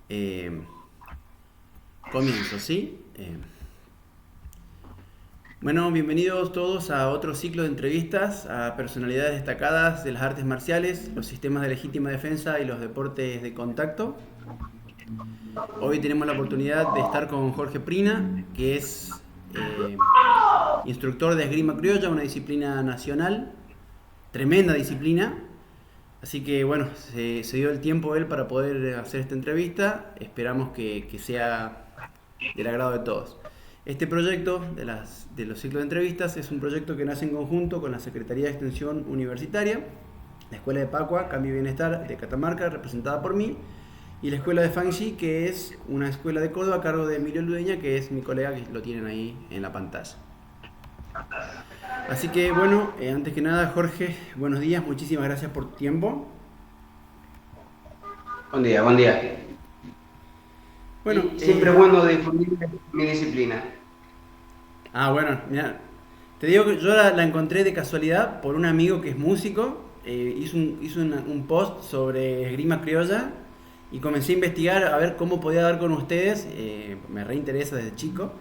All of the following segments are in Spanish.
Eh, Comienzo, ¿sí? Bueno, bienvenidos todos a otro ciclo de entrevistas a personalidades destacadas de las artes marciales, los sistemas de legítima defensa y los deportes de contacto. Hoy tenemos la oportunidad de estar con Jorge Prina, que es instructor de esgrima criolla, una disciplina nacional, tremenda disciplina. Así que bueno, se dio el tiempo él para poder hacer esta entrevista. Esperamos que sea del agrado de todos. Este proyecto de los ciclos de entrevistas es un proyecto que nace en conjunto con la Secretaría de Extensión Universitaria, la Escuela de Pacua, Cambio y Bienestar de Catamarca, representada por mí, y la Escuela de Fangxi, que es una escuela de Córdoba a cargo de Emilio Ludeña, que es mi colega, que lo tienen ahí en la pantalla. Así que bueno, antes que nada, Jorge, buenos días, muchísimas gracias por tu tiempo. Buen día, buen día. Bueno, Y siempre es bueno difundir mi disciplina. bueno, mira, te digo que yo la encontré de casualidad por un amigo que es músico, hizo un post sobre esgrima criolla y comencé a investigar a ver cómo podía dar con ustedes, me reinteresa desde chico.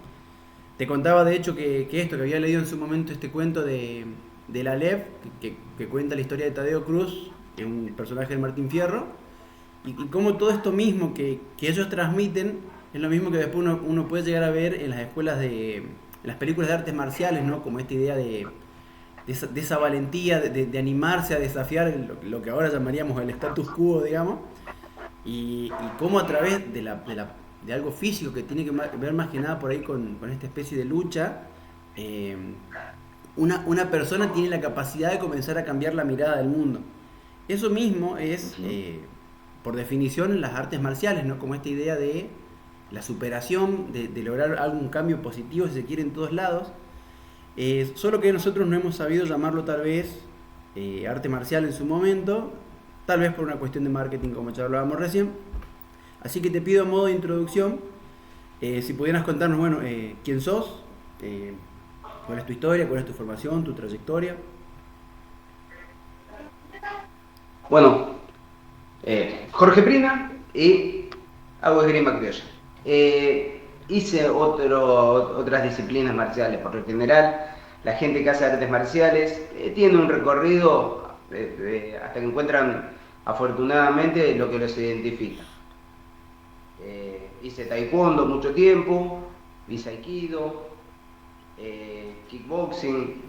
Te contaba de hecho que había leído en su momento este cuento de la Lev, que cuenta la historia de Tadeo Cruz, que es un personaje de Martín Fierro, y cómo todo esto mismo que ellos transmiten es lo mismo que después uno puede llegar a ver en las escuelas en las películas de artes marciales, ¿no? Como esta idea de esa valentía, de animarse a desafiar lo que ahora llamaríamos el status quo, digamos, y cómo a través de algo físico que tiene que ver más que nada por ahí con esta especie de lucha, eh, una persona tiene la capacidad de comenzar a cambiar la mirada del mundo. Eso mismo es, Ujú. por definición, en las artes marciales, ¿no? Como esta idea de la superación, de lograr algún cambio positivo, si se quiere, en todos lados. Solo que nosotros no hemos sabido llamarlo tal vez arte marcial en su momento, tal vez por una cuestión de marketing, como ya hablábamos recién. Así que te pido a modo de introducción, si pudieras contarnos, bueno, quién sos, eh, cuál es tu historia, cuál es tu formación, tu trayectoria. Bueno, Jorge Prina y hago esgrima criolla. Hice otras disciplinas marciales. Por lo general, la gente que hace artes marciales tiene un recorrido hasta que encuentran afortunadamente lo que los identifica. Hice taekwondo mucho tiempo, hice aikido, kickboxing,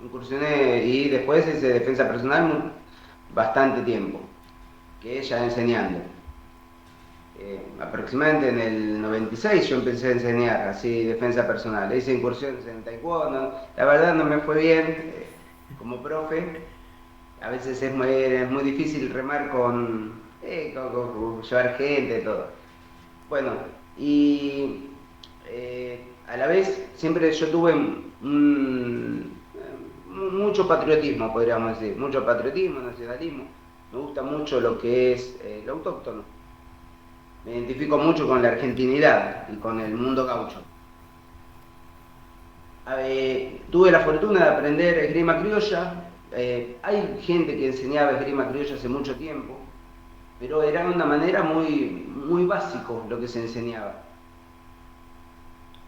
incursioné y después hice defensa personal bastante tiempo, que ya enseñando. Aproximadamente en el 96 yo empecé a enseñar así defensa personal. Hice incursiones en taekwondo, la verdad no me fue bien como profe. A veces es muy difícil remar con llevar gente, todo. Bueno, y a la vez siempre yo tuve mucho patriotismo, podríamos decir, mucho patriotismo, nacionalismo. Me gusta mucho lo que es lo autóctono. Me identifico mucho con la argentinidad y con el mundo gaucho. Tuve la fortuna de aprender esgrima criolla. Hay gente que enseñaba esgrima criolla hace mucho tiempo, pero era de una manera muy básico lo que se enseñaba.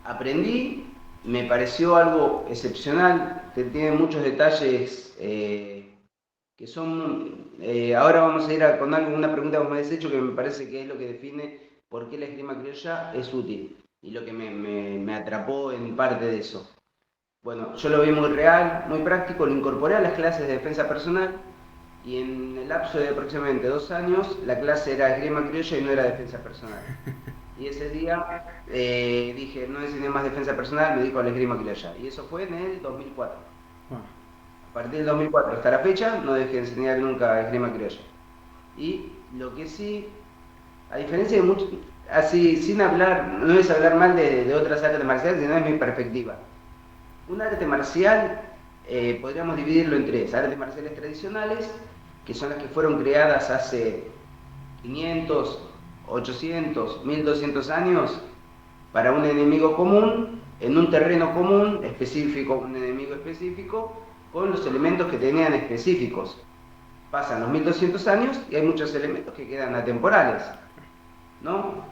Aprendí, me pareció algo excepcional, que tiene muchos detalles que son... ahora vamos a ir con una pregunta que me has hecho que me parece que es lo que define por qué la esgrima criolla es útil y lo que me atrapó en parte de eso. Bueno, yo lo vi muy real, muy práctico, lo incorporé a las clases de defensa personal y en el lapso de aproximadamente 2 años la clase era esgrima criolla y no era defensa personal. Y ese día dije, no enseñé más defensa personal, me dijo al esgrima criolla. Y eso fue en el 2004. Bueno, A partir del 2004 hasta la fecha no dejé de enseñar nunca esgrima criolla. Y lo que sí, a diferencia de muchos, así sin hablar, no es hablar mal de otras artes marciales, sino es mi perspectiva. Un arte marcial podríamos dividirlo en tres: artes marciales tradicionales, que son las que fueron creadas hace 500, 800, 1200 años para un enemigo común, en un terreno común específico, un enemigo específico, con los elementos que tenían específicos. Pasan los 1200 años y hay muchos elementos que quedan atemporales. ¿no?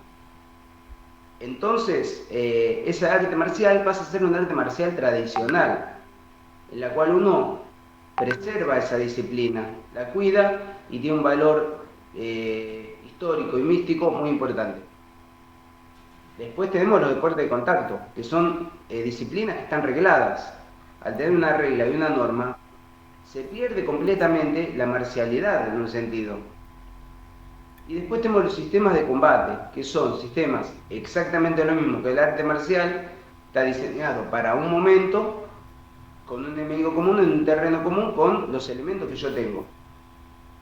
Entonces, esa arte marcial pasa a ser un arte marcial tradicional, en la cual uno preserva esa disciplina, la cuida y tiene un valor histórico y místico muy importante. Después tenemos los deportes de contacto, que son disciplinas que están regladas. Al tener una regla y una norma, se pierde completamente la marcialidad en un sentido. Y después tenemos los sistemas de combate, que son sistemas exactamente lo mismo que el arte marcial, está diseñado para un momento, con un enemigo común, en un terreno común, con los elementos que yo tengo.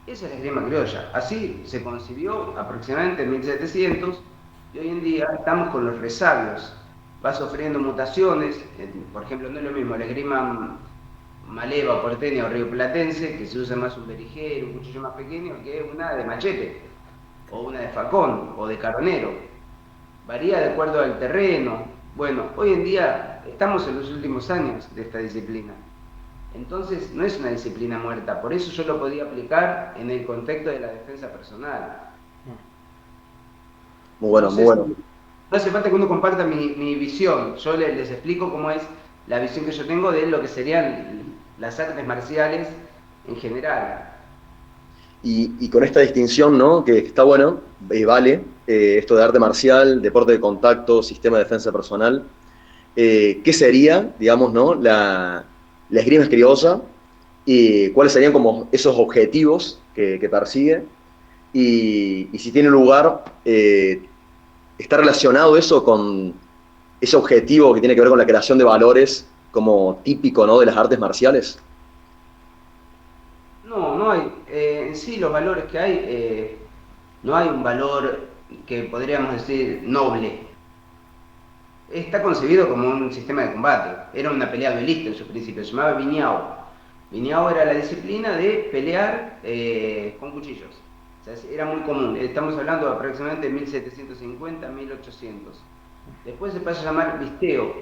Esa es la esgrima criolla. Así se concibió aproximadamente en 1700 y hoy en día estamos con los resabios. Va sufriendo mutaciones, por ejemplo, no es lo mismo la esgrima maleva o porteña o rioplatense, que se usa más un berijero, un cuchillo más pequeño, que una de machete, o una de facón, o de caronero. Varía de acuerdo al terreno. Bueno, hoy en día estamos en los últimos años de esta disciplina. Entonces no es una disciplina muerta, por eso yo lo podía aplicar en el contexto de la defensa personal. Muy No bueno, muy sé si, bueno. no hace falta que uno comparta mi visión, yo les explico cómo es la visión que yo tengo de lo que serían las artes marciales en general. Y con esta distinción, ¿no? Que está bueno, vale, esto de arte marcial, deporte de contacto, sistema de defensa personal, ¿qué sería, digamos, ¿no? La esgrima criolla y cuáles serían como esos objetivos que persigue y si tiene lugar, está relacionado eso con ese objetivo que tiene que ver con la creación de valores como típico, ¿no? De las artes marciales. No, no hay, en sí los valores que hay, no hay un valor que podríamos decir noble. Está concebido como un sistema de combate. Era una pelea duelista en su principio, se llamaba Viñao. Viñao era la disciplina de pelear con cuchillos. O sea, era muy común. Estamos hablando de aproximadamente 1750, 1800. Después se pasa a llamar visteo.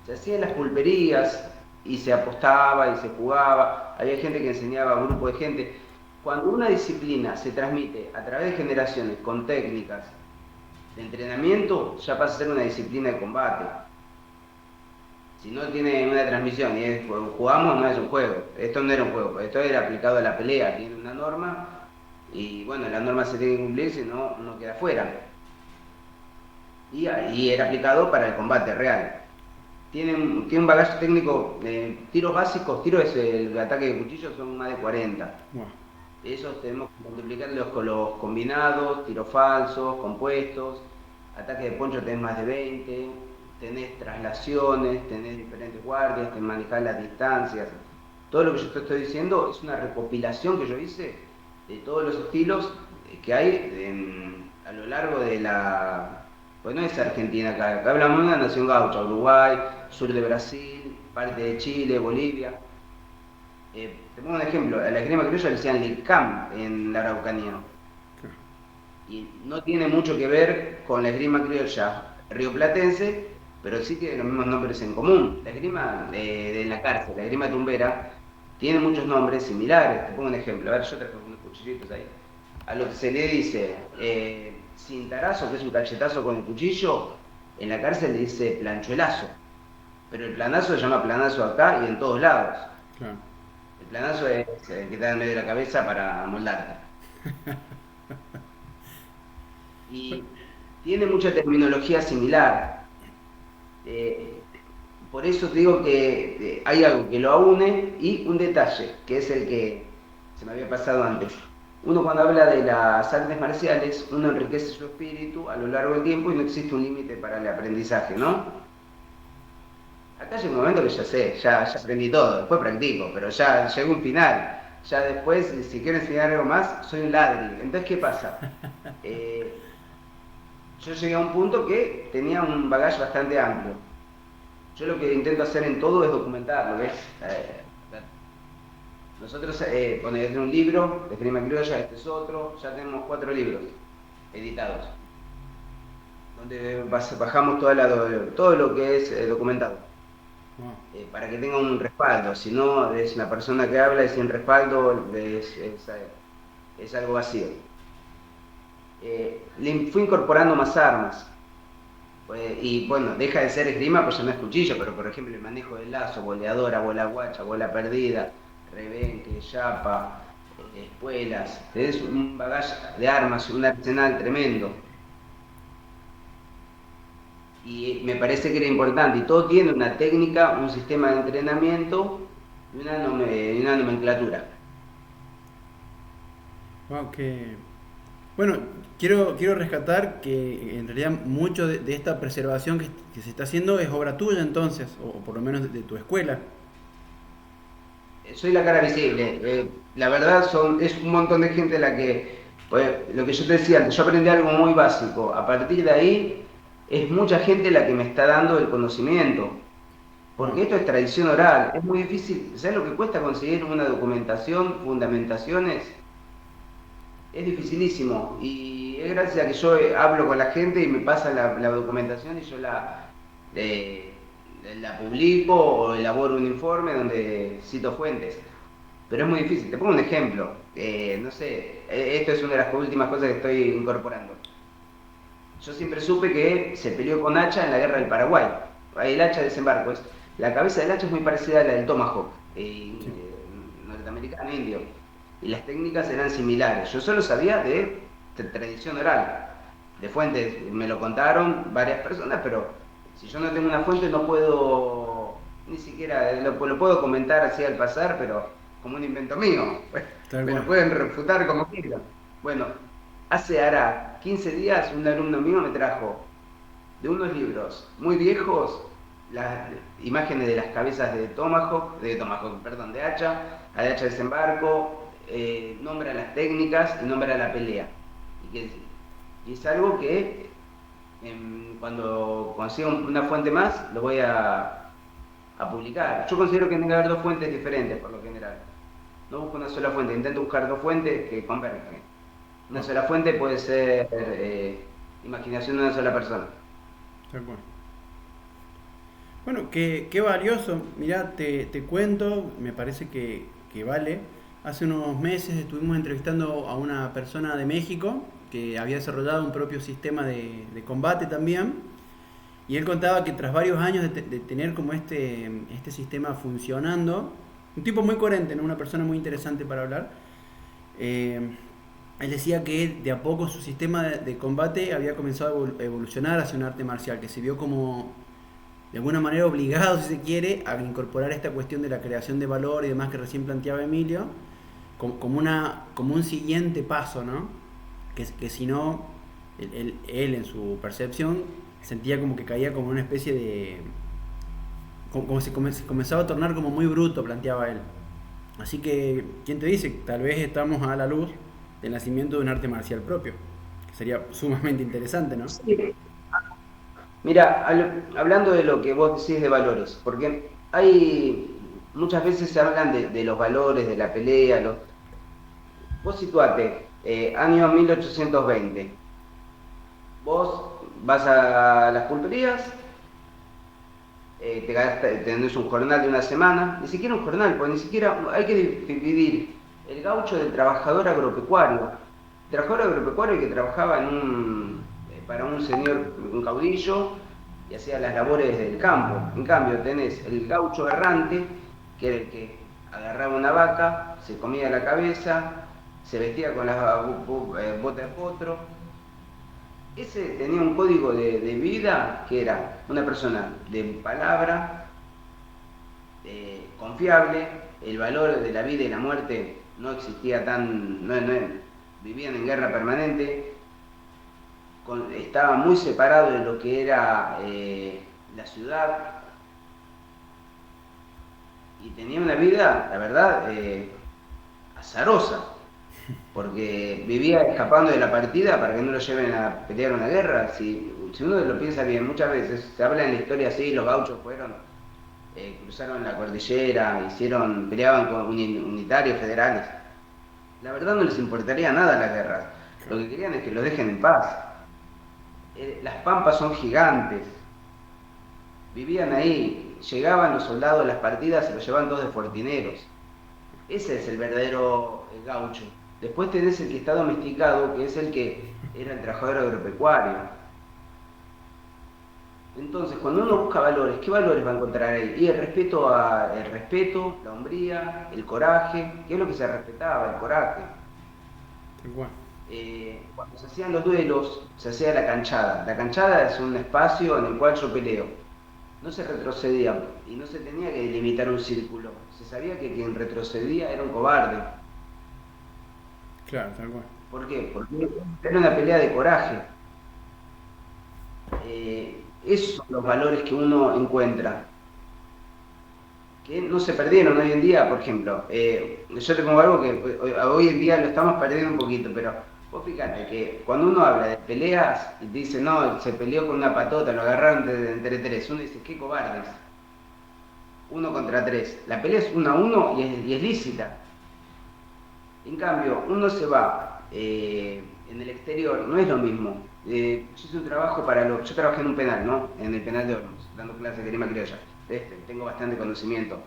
Se hacía en las pulperías y se apostaba y se jugaba. Había gente que enseñaba a un grupo de gente. Cuando una disciplina se transmite a través de generaciones con técnicas de entrenamiento, ya pasa a ser una disciplina de combate. Si no tiene una transmisión y jugamos, no es un juego. Esto no era un juego, esto era aplicado a la pelea, tiene una norma y bueno, la norma se tiene que cumplir, si no, no queda fuera. Y era aplicado para el combate real. Tiene un bagaje técnico, tiros básicos, tiros el ataque de cuchillo son más de 40. Wow. Esos tenemos que multiplicarlos con los combinados, tiros falsos, compuestos, ataque de poncho tenés más de 20, tenés traslaciones, tenés diferentes guardias, te manejás las distancias. Todo lo que yo te estoy diciendo es una recopilación que yo hice de todos los estilos que hay a lo largo de la... Pues no es Argentina acá hablamos de una nación gaucha, Uruguay, sur de Brasil, parte de Chile, Bolivia. Te pongo un ejemplo, a la esgrima criolla le decían Licam en la Araucanía. Y no tiene mucho que ver con la esgrima criolla rioplatense, pero sí tiene los mismos nombres en común. La esgrima de la cárcel, la esgrima tumbera, tiene muchos nombres similares. Te pongo un ejemplo, a ver, yo traigo unos cuchillitos ahí. A lo que se le dice cintarazo, que es un cachetazo con el cuchillo, en la cárcel le dice planchuelazo. Pero el planazo se llama planazo acá y en todos lados. Claro. El planazo es el que te da en medio de la cabeza para moldarte. Y tiene mucha terminología similar. Por eso te digo que hay algo que lo une y un detalle, que es el que se me había pasado antes. Uno cuando habla de las artes marciales, uno enriquece su espíritu a lo largo del tiempo y no existe un límite para el aprendizaje, ¿no? Acá llega un momento que ya sé, ya aprendí todo, después practico, pero ya llegó un final. Ya después, si quiero enseñar algo más, soy un ladri. Entonces, ¿qué pasa? Yo llegué a un punto que tenía un bagaje bastante amplio. Yo lo que intento hacer en todo es documentarlo, ¿ves? Nosotros poner un libro de esgrima criolla, este es otro, ya tenemos 4 libros editados, donde bajamos todo lo que es documentado. Para que tenga un respaldo, si no es una persona que habla y sin respaldo es algo vacío. le fui incorporando más armas. Y bueno, deja de ser esgrima, pues ya no es cuchillo, pero por ejemplo el manejo del lazo, boleadora, bola guacha, bola perdida, rebenque, chapa, espuelas. Tenés un bagaje de armas, un arsenal tremendo. Y me parece que era importante. Y todo tiene una técnica, un sistema de entrenamiento y una nomenclatura. Wow, bueno, quiero rescatar que en realidad mucho de esta preservación que se está haciendo es obra tuya entonces, o por lo menos de tu escuela. Soy la cara visible. La verdad es un montón de gente la que, pues, lo que yo te decía antes, yo aprendí algo muy básico. A partir de ahí es mucha gente la que me está dando el conocimiento. Wow, Porque esto es tradición oral. Es muy difícil. ¿Sabes lo que cuesta conseguir una documentación, fundamentaciones? Es dificilísimo. Y es gracias a que yo hablo con la gente y me pasa la documentación y yo eh, la publico o elaboro un informe donde cito fuentes. Pero es muy difícil. Te pongo un ejemplo. No sé, esto es una de las últimas cosas que estoy incorporando. Yo siempre supe que se peleó con hacha en la guerra del Paraguay. El hacha de desembarco es. La cabeza del hacha es muy parecida a la del Tomahawk, sí, norteamericano indio. Y las técnicas eran similares. Yo solo sabía de tradición oral. De fuentes me lo contaron varias personas, pero si yo no tengo una fuente no puedo, ni siquiera lo puedo comentar así al pasar, pero como un invento mío. tal Me lo cual. pueden refutar como quieran. Bueno, hará 15 días un alumno mío me trajo de unos libros muy viejos las imágenes de las cabezas perdón, de hacha, a de hacha de desembarco, nombra las técnicas y nombra la pelea. Y es algo que cuando consiga una fuente más lo voy a publicar. Yo considero que tiene que haber dos fuentes diferentes por lo general. No busco una sola fuente, intento buscar dos fuentes que convergen. Una Wow, sola fuente puede ser imaginación de una sola persona. tal cual. Bueno, qué valioso. Mirá, te cuento, me parece que vale. Hace unos meses estuvimos entrevistando a una persona de México que había desarrollado un propio sistema de combate también. Y él contaba que tras varios años de tener como este sistema funcionando, un tipo muy coherente, ¿no? Una persona muy interesante para hablar, eh, él decía que de a poco su sistema de combate había comenzado a evolucionar hacia un arte marcial, que se vio como de alguna manera obligado, si se quiere, a incorporar esta cuestión de la creación de valor y demás que recién planteaba Emilio, como un siguiente paso, ¿no? Que si no, él en su percepción sentía como que caía como una especie de... como si se comenzaba a tornar como muy bruto, planteaba él. Así que, ¿quién te dice? Tal vez estamos a la luz del nacimiento de un arte marcial propio, que sería sumamente interesante, ¿no? Sí. Mira, hablando de lo que vos decís de valores, porque hay muchas veces se hablan de los valores, de la pelea, vos situate, año 1820, vos vas a las pulperías, tenés un jornal de una semana, ni siquiera un jornal, porque ni siquiera hay que dividir el gaucho del trabajador agropecuario. El trabajador agropecuario que trabajaba para un señor, un caudillo, y hacía las labores del campo. En cambio, tenés el gaucho errante, que era el que agarraba una vaca, se comía la cabeza, se vestía con las botas de potro. Ese tenía un código de vida que era una persona de palabra, confiable, el valor de la vida y la muerte no existía vivían en guerra permanente, estaba muy separado de lo que era la ciudad y tenía una vida, la verdad, azarosa, porque vivía escapando de la partida para que no lo lleven a pelear una guerra. Si uno lo piensa bien, muchas veces se habla en la historia así, los gauchos cruzaron la cordillera, peleaban con unitarios federales. La verdad no les importaría nada la guerra, lo que querían es que los dejen en paz. Las pampas son gigantes, vivían ahí, llegaban los soldados a las partidas, se los llevaban todos de fortineros. Ese es el verdadero gaucho. Después tenés el que está domesticado, que es el que era el trabajador agropecuario. Entonces, cuando uno busca valores, ¿qué valores va a encontrar ahí? Y el respeto, la hombría, el coraje, ¿qué es lo que se respetaba? El coraje. Tal cual. Cuando se hacían los duelos, se hacía la canchada. La canchada es un espacio en el cual yo peleo. No se retrocedía y no se tenía que delimitar un círculo. Se sabía que quien retrocedía era un cobarde. Claro, tal cual. ¿Por qué? Porque era una pelea de coraje. Esos son los valores que uno encuentra, que no se perdieron hoy en día, por ejemplo. Yo te pongo algo que hoy en día lo estamos perdiendo un poquito, pero vos fíjate que cuando uno habla de peleas y dice, no, se peleó con una patota, lo agarraron entre tres, uno dice, qué cobardes, 1 contra 3. La pelea es 1 a 1 y es lícita. En cambio, uno se va en el exterior, no es lo mismo. Yo hice un trabajo yo trabajé en un penal, ¿no? En el penal de Hornos, dando clases de grima criolla. Tengo bastante conocimiento.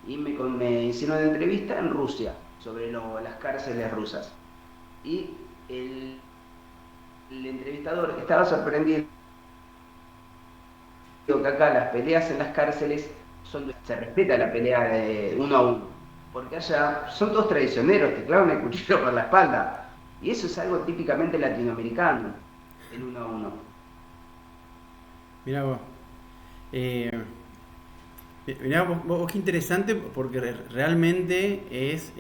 Y me hicieron una entrevista en Rusia sobre las cárceles rusas. Y el entrevistador estaba sorprendido que acá las peleas en las cárceles se respeta la pelea de 1 a 1. Porque allá son todos traicioneros, te clavan el cuchillo por la espalda. Y eso es algo típicamente latinoamericano, el 1 a 1. Mirá vos. Eh, Mirá vos qué interesante porque realmente es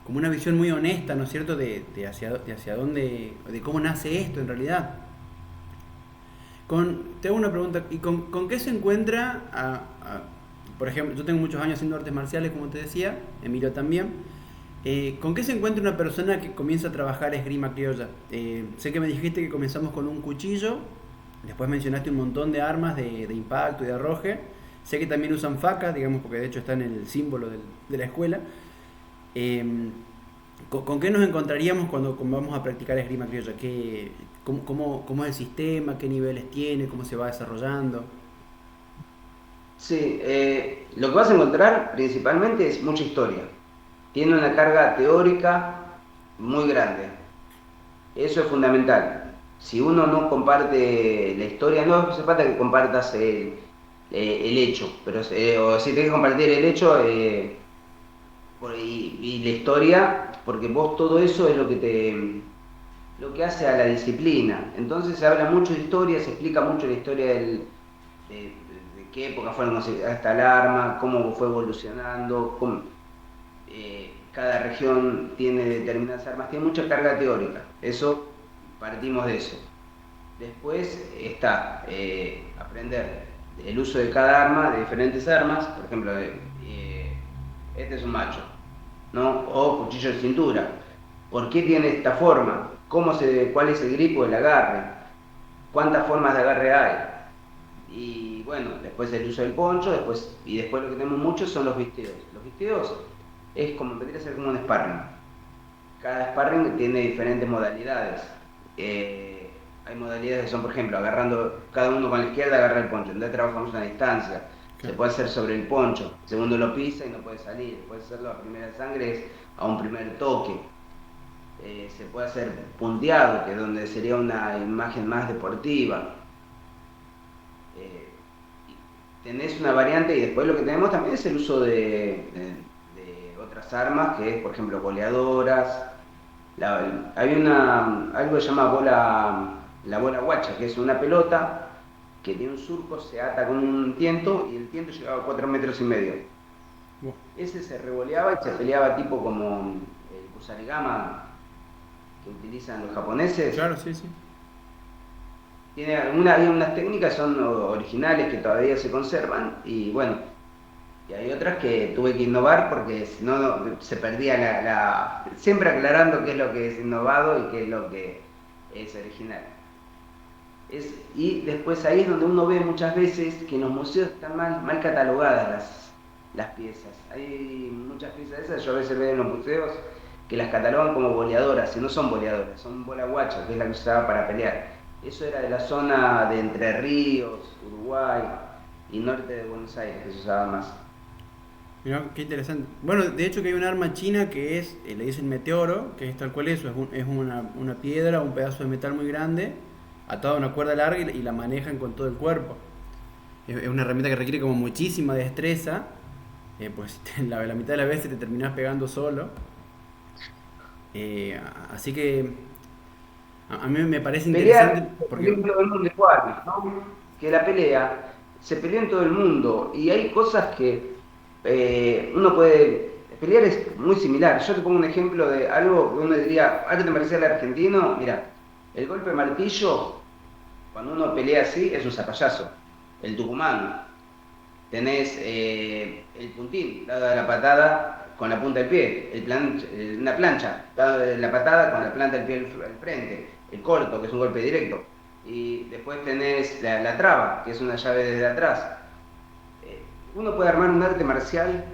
como una visión muy honesta, ¿no es cierto?, de hacia dónde, de cómo nace esto en realidad. Te hago una pregunta, ¿y con qué se encuentra, por ejemplo, yo tengo muchos años haciendo artes marciales, como te decía, Emilio también, ¿con qué se encuentra una persona que comienza a trabajar esgrima criolla? Sé que me dijiste que comenzamos con un cuchillo, después mencionaste un montón de armas de impacto y de arroje, sé que también usan facas, digamos, porque de hecho está en el símbolo de la escuela. Eh, ¿Con qué nos encontraríamos cuando vamos a practicar esgrima criolla? ¿Cómo es el sistema? ¿Qué niveles tiene? ¿Cómo se va desarrollando? Sí, lo que vas a encontrar principalmente es mucha historia. Tiene una carga teórica muy grande. Eso es fundamental. Si uno no comparte la historia, no hace falta que compartas el hecho, pero o si tienes que compartir el hecho y la historia, porque vos todo eso es lo que hace a la disciplina. Entonces se habla mucho de historia, se explica mucho la historia de qué época fueron hasta el arma, cómo fue evolucionando, cada región tiene determinadas armas, tiene mucha carga teórica. Eso, partimos de eso. Después está aprender el uso de cada arma, de diferentes armas, por ejemplo, este es un macho, ¿no? O cuchillo de cintura. ¿Por qué tiene esta forma? ¿Cuál es el gripo del agarre? ¿Cuántas formas de agarre hay? Y bueno, después el uso del poncho, y después lo que tenemos mucho son los visteos. Los visteos vendría a ser como un sparring. Cada sparring tiene diferentes modalidades. Hay modalidades que son, por ejemplo, agarrando cada uno con la izquierda, agarra el poncho. Entonces trabajamos una distancia. Okay. Se puede hacer sobre el poncho. El segundo lo pisa y no puede salir. Puede hacerlo a primera sangre, es a un primer toque. Se puede hacer punteado, que es donde sería una imagen más deportiva. Tenés una variante y después lo que tenemos también es el uso de otras armas, que es, por ejemplo, boleadoras. Hay algo que se llama la bola guacha, que es una pelota que tiene un surco, se ata con un tiento y el tiento llegaba a 4,5 metros. Ese se revoleaba y se peleaba tipo como el kusarigama que utilizan los japoneses. Claro, sí, sí. Hay unas técnicas que son originales que todavía se conservan y bueno, y hay otras que tuve que innovar porque si no se perdía siempre aclarando qué es lo que es innovado y qué es lo que es original. Y después ahí es donde uno ve muchas veces que en los museos están mal catalogadas las piezas. Hay muchas piezas de esas, yo a veces veo en los museos que las catalogan como boleadoras, y no son boleadoras, son bola guacha, que es la que se usaba para pelear. Eso era de la zona de Entre Ríos, Uruguay y norte de Buenos Aires, que se usaba más. Mirá, qué interesante. Bueno, de hecho que hay un arma china que es, le dicen meteoro, que es tal cual eso, es una piedra, un pedazo de metal muy grande, atado a una cuerda larga y la manejan con todo el cuerpo. Es una herramienta que requiere como muchísima destreza, pues la mitad de las veces te terminás pegando solo. Así que a mí me parece interesante Pelear, se pelea porque, en todo el mundo igual, ¿no? Que la pelea se pelea en todo el mundo y hay cosas que uno puede. Pelear es muy similar. Yo te pongo un ejemplo de algo que uno diría, ¿a qué te parecía el argentino? Mira, el golpe de martillo, cuando uno pelea así, es un zapallazo. El tucumano, tenés el puntín, dado de la patada con la punta del pie, una plancha, dado de la patada con la planta del pie al frente, el corto, que es un golpe directo, y después tenés la traba, que es una llave desde atrás. Uno puede armar un arte marcial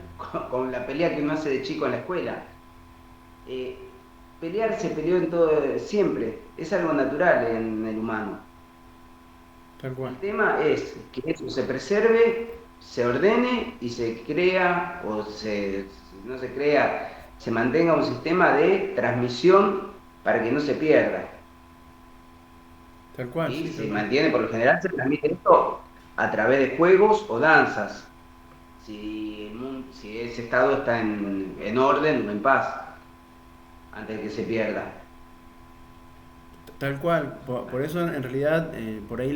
con la pelea que uno hace de chico en la escuela. Eh, Pelear se peleó en todo, siempre, es algo natural en el humano. tal cual. El tema es que eso se preserve, se ordene y se crea, si no se crea, se mantenga un sistema de transmisión para que no se pierda. Tal cual, Y sí, tal se cual. mantiene, por lo general, se transmite esto a través de juegos o danzas, si ese estado está en orden o en paz, antes de que se pierda. Tal cual. Por eso en realidad, por ahí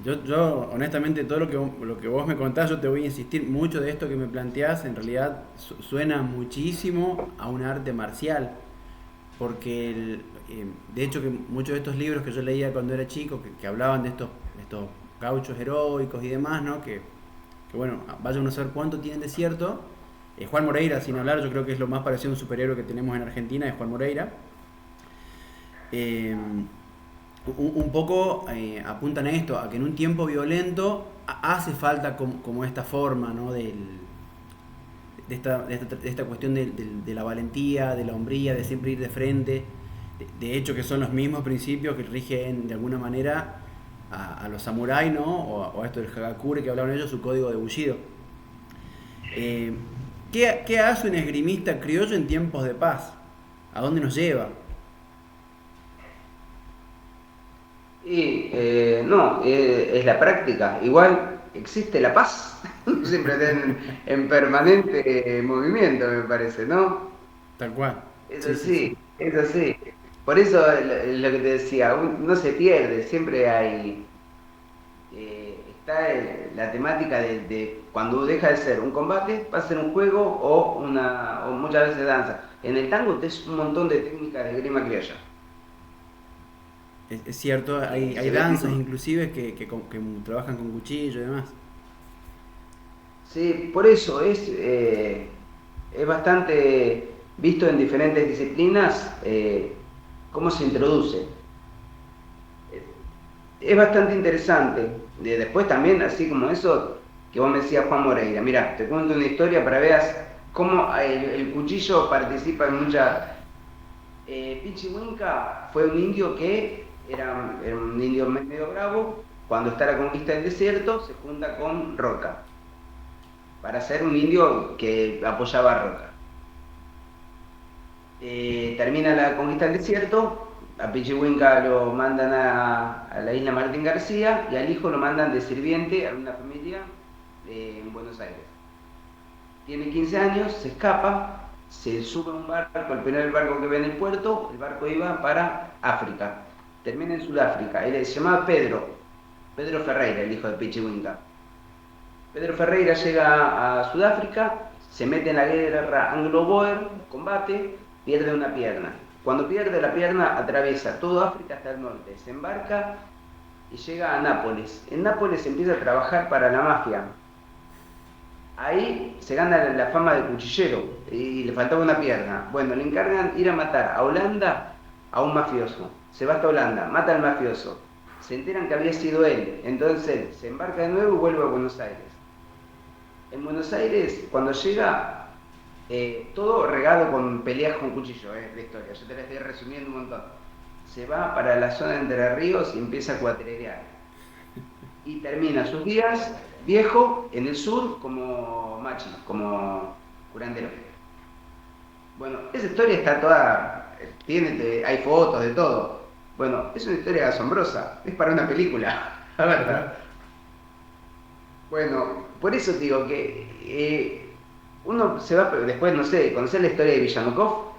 yo honestamente todo lo que vos me contás, yo te voy a insistir, mucho de esto que me planteás en realidad suena muchísimo a un arte marcial, porque de hecho que muchos de estos libros que yo leía cuando era chico, que hablaban de estos gauchos heroicos y demás, ¿no? Que bueno, vaya uno a saber cuánto tienen de cierto. Juan Moreira, sin hablar, yo creo que es lo más parecido a un superhéroe que tenemos en Argentina, es Juan Moreira. Eh, un poco apuntan a esto, a que en un tiempo violento hace falta como esta forma, ¿no? De esta cuestión de la valentía, de la hombría, de siempre ir de frente. De hecho, que son los mismos principios que rigen de alguna manera a los samuráis, ¿no? O a esto del Hagakure que hablaban ellos, su código de bullido. Eh, ¿Qué hace un esgrimista criollo en tiempos de paz? ¿A dónde nos lleva? Y no, es la práctica. Igual existe la paz, siempre está en permanente movimiento, me parece, ¿no? Tal cual. Es Sí, sí, sí. así, es así. Por eso lo que te decía, no se pierde, siempre hay, está la temática de cuando deja de ser un combate, pasa a ser un juego o muchas veces danza. En el tango tenés un montón de técnicas de esgrima criolla. Es cierto, hay Se ve. danzas inclusive que trabajan con cuchillo y demás. Sí, por eso es bastante visto en diferentes disciplinas cómo se introduce. Es bastante interesante. Después también, así como eso, que vos me decías Juan Moreira. Mira, te cuento una historia para veas cómo el cuchillo participa en muchas. Pichihuinca fue un indio que era un indio medio bravo. Cuando está la conquista del desierto, se junta con Roca para ser un indio que apoyaba a Roca. Termina la conquista del desierto, a Pichihuinca lo mandan a la isla Martín García y al hijo lo mandan de sirviente a una familia en Buenos Aires. Tiene 15 años, se escapa, se sube a un barco, el primer barco que ve en el puerto, el barco iba para África, termina en Sudáfrica, él se llamaba Pedro Ferreira, el hijo de Pichihuinca. Pedro Ferreira llega a Sudáfrica, se mete en la guerra anglo-boer, combate, pierde una pierna. Cuando pierde la pierna, atraviesa todo África hasta el norte, se embarca y llega a Nápoles. En Nápoles empieza a trabajar para la mafia. Ahí se gana la fama de cuchillero y le faltaba una pierna. Bueno, le encargan ir a matar a Holanda a un mafioso. Se va hasta Holanda, mata al mafioso. Se enteran que había sido él. Entonces se embarca de nuevo y vuelve a Buenos Aires. En Buenos Aires, cuando llega, todo regado con peleas con cuchillo, la historia. Yo te la estoy resumiendo un montón. Se va para la zona de Entre Ríos y empieza a cuatrerear. y termina sus días viejo en el sur como machi, como curandero. Bueno, esa historia está toda, hay fotos de todo. Bueno, es una historia asombrosa, es para una película, la verdad. Bueno, por eso digo que uno se va, después, no sé, conocer la historia de Villanukov.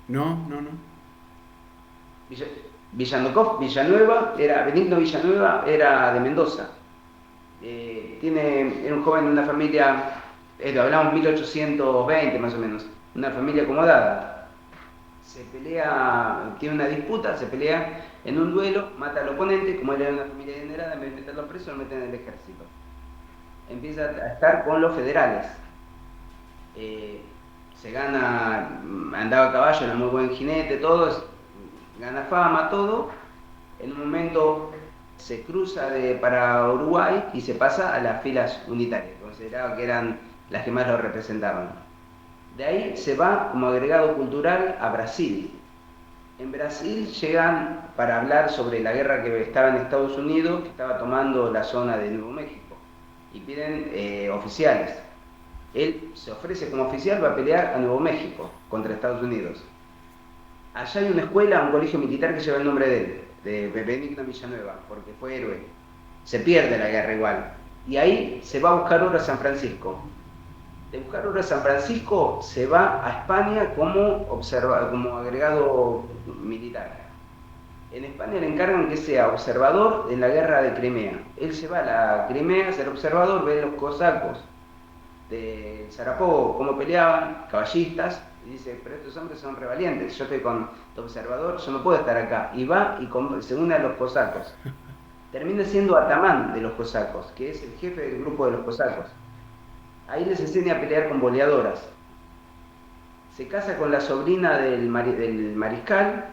No, no, no. Villanukov, Villanueva, Benigno Villanueva era de Mendoza. Era un joven de una familia, hablamos 1820 más o menos, una familia acomodada. Se pelea, tiene una disputa, se pelea en un duelo, mata al oponente, como él era una familia adinerada, en vez de meterlo preso, lo meten en el ejército. Empieza a estar con los federales. Se gana, andaba a caballo, era muy buen jinete, todo, gana fama, todo. En un momento se cruza para Uruguay y se pasa a las filas unitarias, consideraba que eran las que más lo representaban. De ahí se va como agregado cultural a Brasil. En Brasil llegan para hablar sobre la guerra que estaba en Estados Unidos, que estaba tomando la zona de Nuevo México, y piden oficiales. Él se ofrece como oficial, va a pelear a Nuevo México contra Estados Unidos. Allá hay una escuela, un colegio militar que lleva el nombre de él, de Benigno Villanueva, porque fue héroe. Se pierde la guerra igual. Y ahí se va a buscar oro a San Francisco. De buscar oro a San Francisco se va a España como agregado militar. En España le encargan que sea observador en la guerra de Crimea. Él se va a la Crimea a ser observador, ve a los cosacos de Sarapó cómo peleaban, caballistas, y dice, pero estos hombres son revalientes, yo estoy con tu observador, yo no puedo estar acá. Y va y se une a los cosacos. Termina siendo atamán de los cosacos, que es el jefe del grupo de los cosacos. Ahí les enseña a pelear con boleadoras. Se casa con la sobrina del mariscal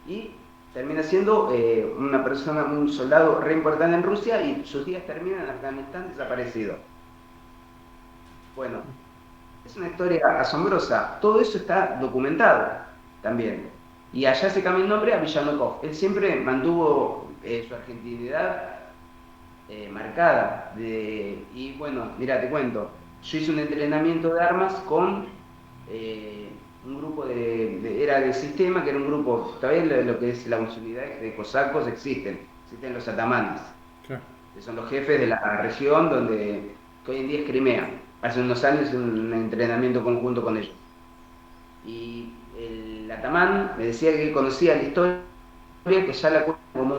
y termina siendo un soldado re importante en Rusia, y sus días terminan en Afganistán desaparecido. Bueno, es una historia asombrosa. Todo eso está documentado también. Y allá se cambia el nombre a Villanukov. Él siempre mantuvo su argentinidad marcada. Y bueno, mira, te cuento. Yo hice un entrenamiento de armas con un grupo era del sistema, que era un grupo, todavía lo que es las unidades de cosacos existen los atamanes, Claro. que son los jefes de la región que hoy en día es Crimea. Hace unos años un entrenamiento conjunto con ellos. Y el atamán me decía que conocía la historia, que ya la cuenta como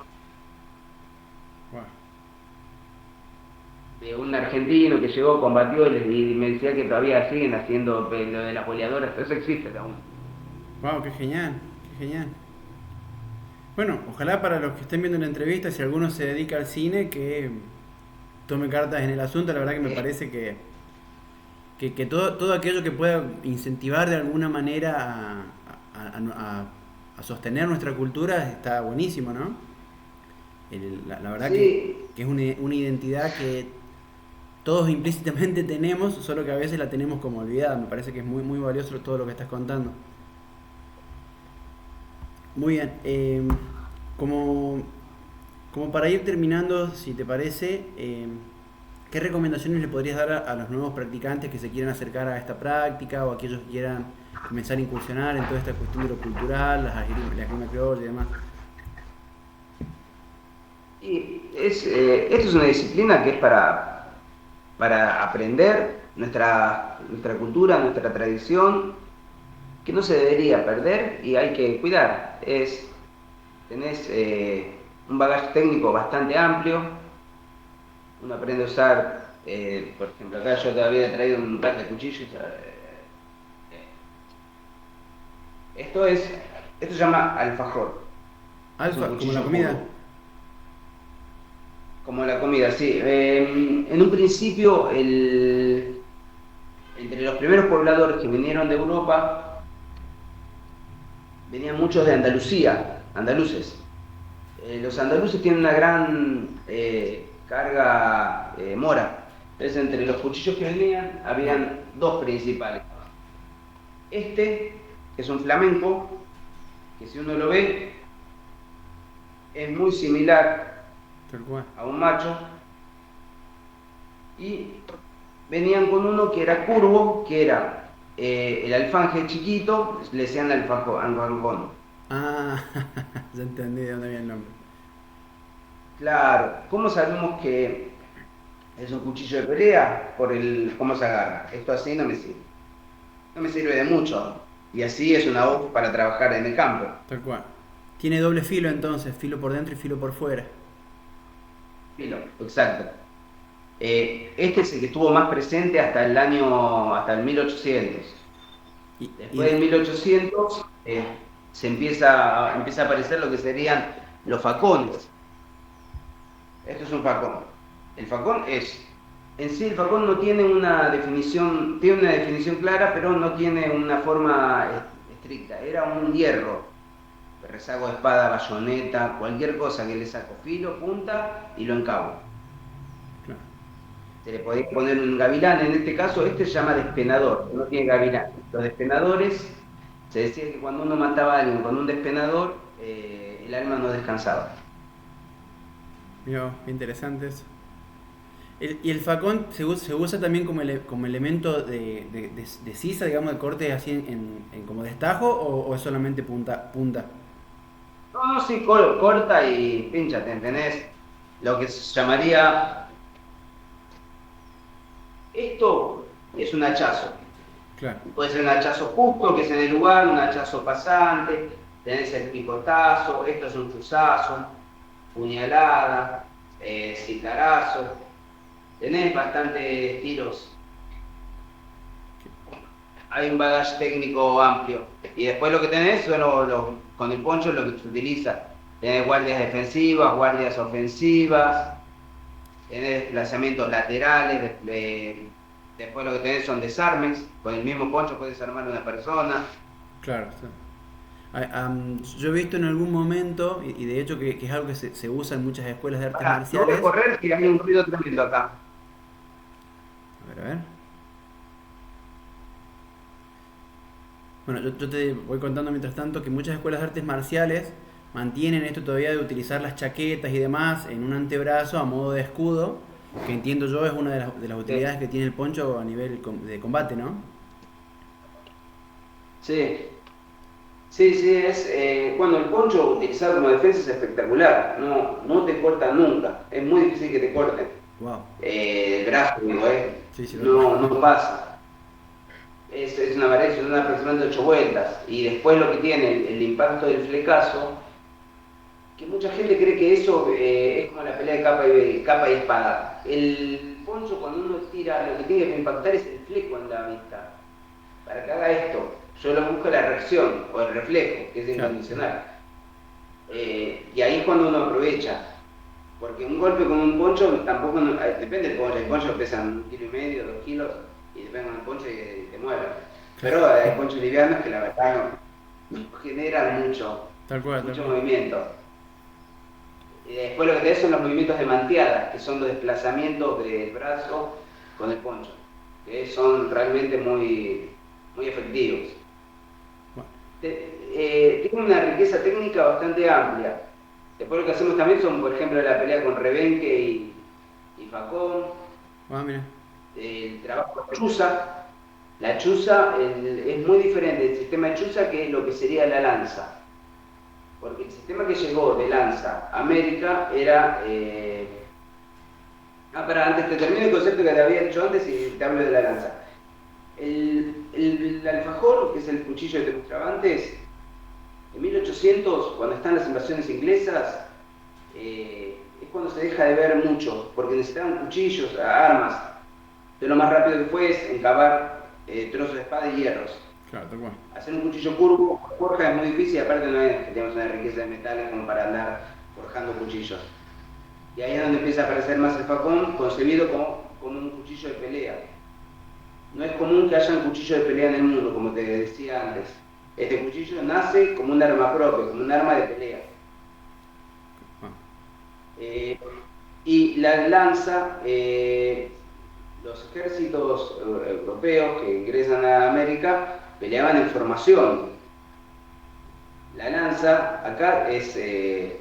de un argentino que llegó, combatió, y me decía que todavía siguen haciendo lo de las boleadoras, eso existe aún. Wow, qué genial, qué genial. Bueno, ojalá para los que estén viendo la entrevista, si alguno se dedica al cine, que tome cartas en el asunto. La verdad que me parece que todo aquello que pueda incentivar de alguna manera a sostener nuestra cultura está buenísimo, ¿no? La verdad Sí, que es una identidad que todos implícitamente tenemos, solo que a veces la tenemos como olvidada. Me parece que es muy, muy valioso todo lo que estás contando. Muy bien, como, como para ir terminando, si te parece, ¿qué recomendaciones le podrías dar a los nuevos practicantes que se quieran acercar a esta práctica, o a aquellos que quieran comenzar a incursionar en toda esta cuestión de lo cultural, la esgrima criolla y demás? y esto es una disciplina que es para aprender nuestra cultura, nuestra tradición, que no se debería perder y hay que cuidar. Tenés un bagaje técnico bastante amplio, uno aprende a usar, por ejemplo, acá yo todavía he traído un par de cuchillos. Esto se llama alfajor. Es un Alfa, como la cuchillo comida. curvo. Como la comida, sí. En un principio, entre los primeros pobladores que vinieron de Europa, venían muchos de Andalucía, andaluces. Los andaluces tienen una gran carga mora. Entonces, entre los cuchillos que venían, habían dos principales. Este, que es un flamenco, que si uno lo ve, es muy similar Tal cual. a un macho, y venían con uno que era curvo, que era el alfanje chiquito, le decían alfajón. Ah, ya entendí de dónde viene el nombre. Claro, ¿cómo sabemos que es un cuchillo de pelea? Por el cómo se agarra. Esto así no me sirve. No me sirve de mucho. Y así es una voz para trabajar en el campo. Tal cual. Tiene doble filo entonces, filo por dentro y filo por fuera. Filo, exacto. Este es el que estuvo más presente hasta el 1800. Y, Después del y 1800 empieza a aparecer lo que serían los facones. Esto es un facón. El facón en sí el facón no tiene tiene una definición clara, pero no tiene una forma estricta. Era un hierro, rezago de espada, bayoneta, cualquier cosa que le saco filo, punta y lo encabo. claro. Se le podía poner un gavilán, en este caso este se llama despenador, no tiene gavilán. Los despenadores, se decía que cuando uno mataba a alguien con un despenador, el alma no descansaba. Mirá, qué interesante eso. Y el facón se usa también como elemento de sisa, digamos, de corte así como destajo, o es solamente punta? No, no, sí, corta y pincha, tenés lo que se llamaría, esto es un hachazo. Claro, Puede ser un hachazo justo, que es en el lugar, un hachazo pasante, tenés el picotazo, esto es un chuzazo, puñalada, citarazo, tenés bastantes tiros, hay un bagaje técnico amplio. Y después lo que tenés son con el poncho lo que se utiliza. Tenés guardias defensivas, guardias ofensivas, tenés desplazamientos laterales, después lo que tenés son desarmes, con el mismo poncho puedes armar a una persona. claro. Sí. Yo he visto en algún momento, y de hecho que es algo que se usa en muchas escuelas de artes Pará, no voy a marciales. correr que hay un ruido tremendo acá. A ver, a ver. Bueno, yo te voy contando mientras tanto que muchas escuelas de artes marciales mantienen esto todavía de utilizar las chaquetas y demás en un antebrazo a modo de escudo, que entiendo yo es una de las Sí, utilidades que tiene el poncho a nivel de combate, ¿no? sí, sí, sí, bueno, el poncho utilizado como defensa es espectacular, no te cortan nunca, es muy difícil que te corten. Wow. El brazo, digo, Sí, sí, lo no pasa. Es una variación, son aproximadamente 8 vueltas. Y después lo que tiene el impacto del flecazo, que mucha gente cree que eso es como la pelea de capa y espada. El poncho cuando uno tira, lo que tiene que impactar es el fleco en la vista. Para que haga esto, yo lo busco la reacción o el reflejo, que es claro. incondicional. Y ahí es cuando uno aprovecha. Porque un golpe con un poncho tampoco, depende del poncho, el poncho pesan 1,5 kilos, 2 kilos, y te pegan con el poncho y te mueven. Pero hay ponchos livianos que la verdad no generan Tal cual, tal mucho cual. movimiento. Y después lo que tenés son los movimientos de manteada, que son los desplazamientos del brazo con el poncho, que son realmente muy efectivos. Bueno, Tiene una riqueza técnica bastante amplia. Después lo que hacemos también son, por ejemplo, la pelea con rebenque y facón, mira. el trabajo de chuza. La chuza es muy diferente del sistema de chuza que es lo que sería la lanza. Porque el sistema que llegó de lanza a América era... antes te termino el concepto que te había dicho antes y te hablo de la lanza. El alfajor, que es el cuchillo que te mostraba antes, en 1800, cuando están las invasiones inglesas, es cuando se deja de ver mucho, porque necesitaban cuchillos, armas. Entonces lo más rápido que fue es encavar trozos de espada y hierros. Claro, tal cual. Hacer un cuchillo curvo, forja es muy difícil, aparte no es que tenemos una riqueza de metales como para andar forjando cuchillos. Y ahí es donde empieza a aparecer más el facón, concebido como un cuchillo de pelea. No es común que haya un cuchillo de pelea en el mundo, como te decía antes. Este cuchillo nace como un arma propia, como un arma de pelea. Y la lanza, los ejércitos europeos que ingresan a América peleaban en formación. La lanza, acá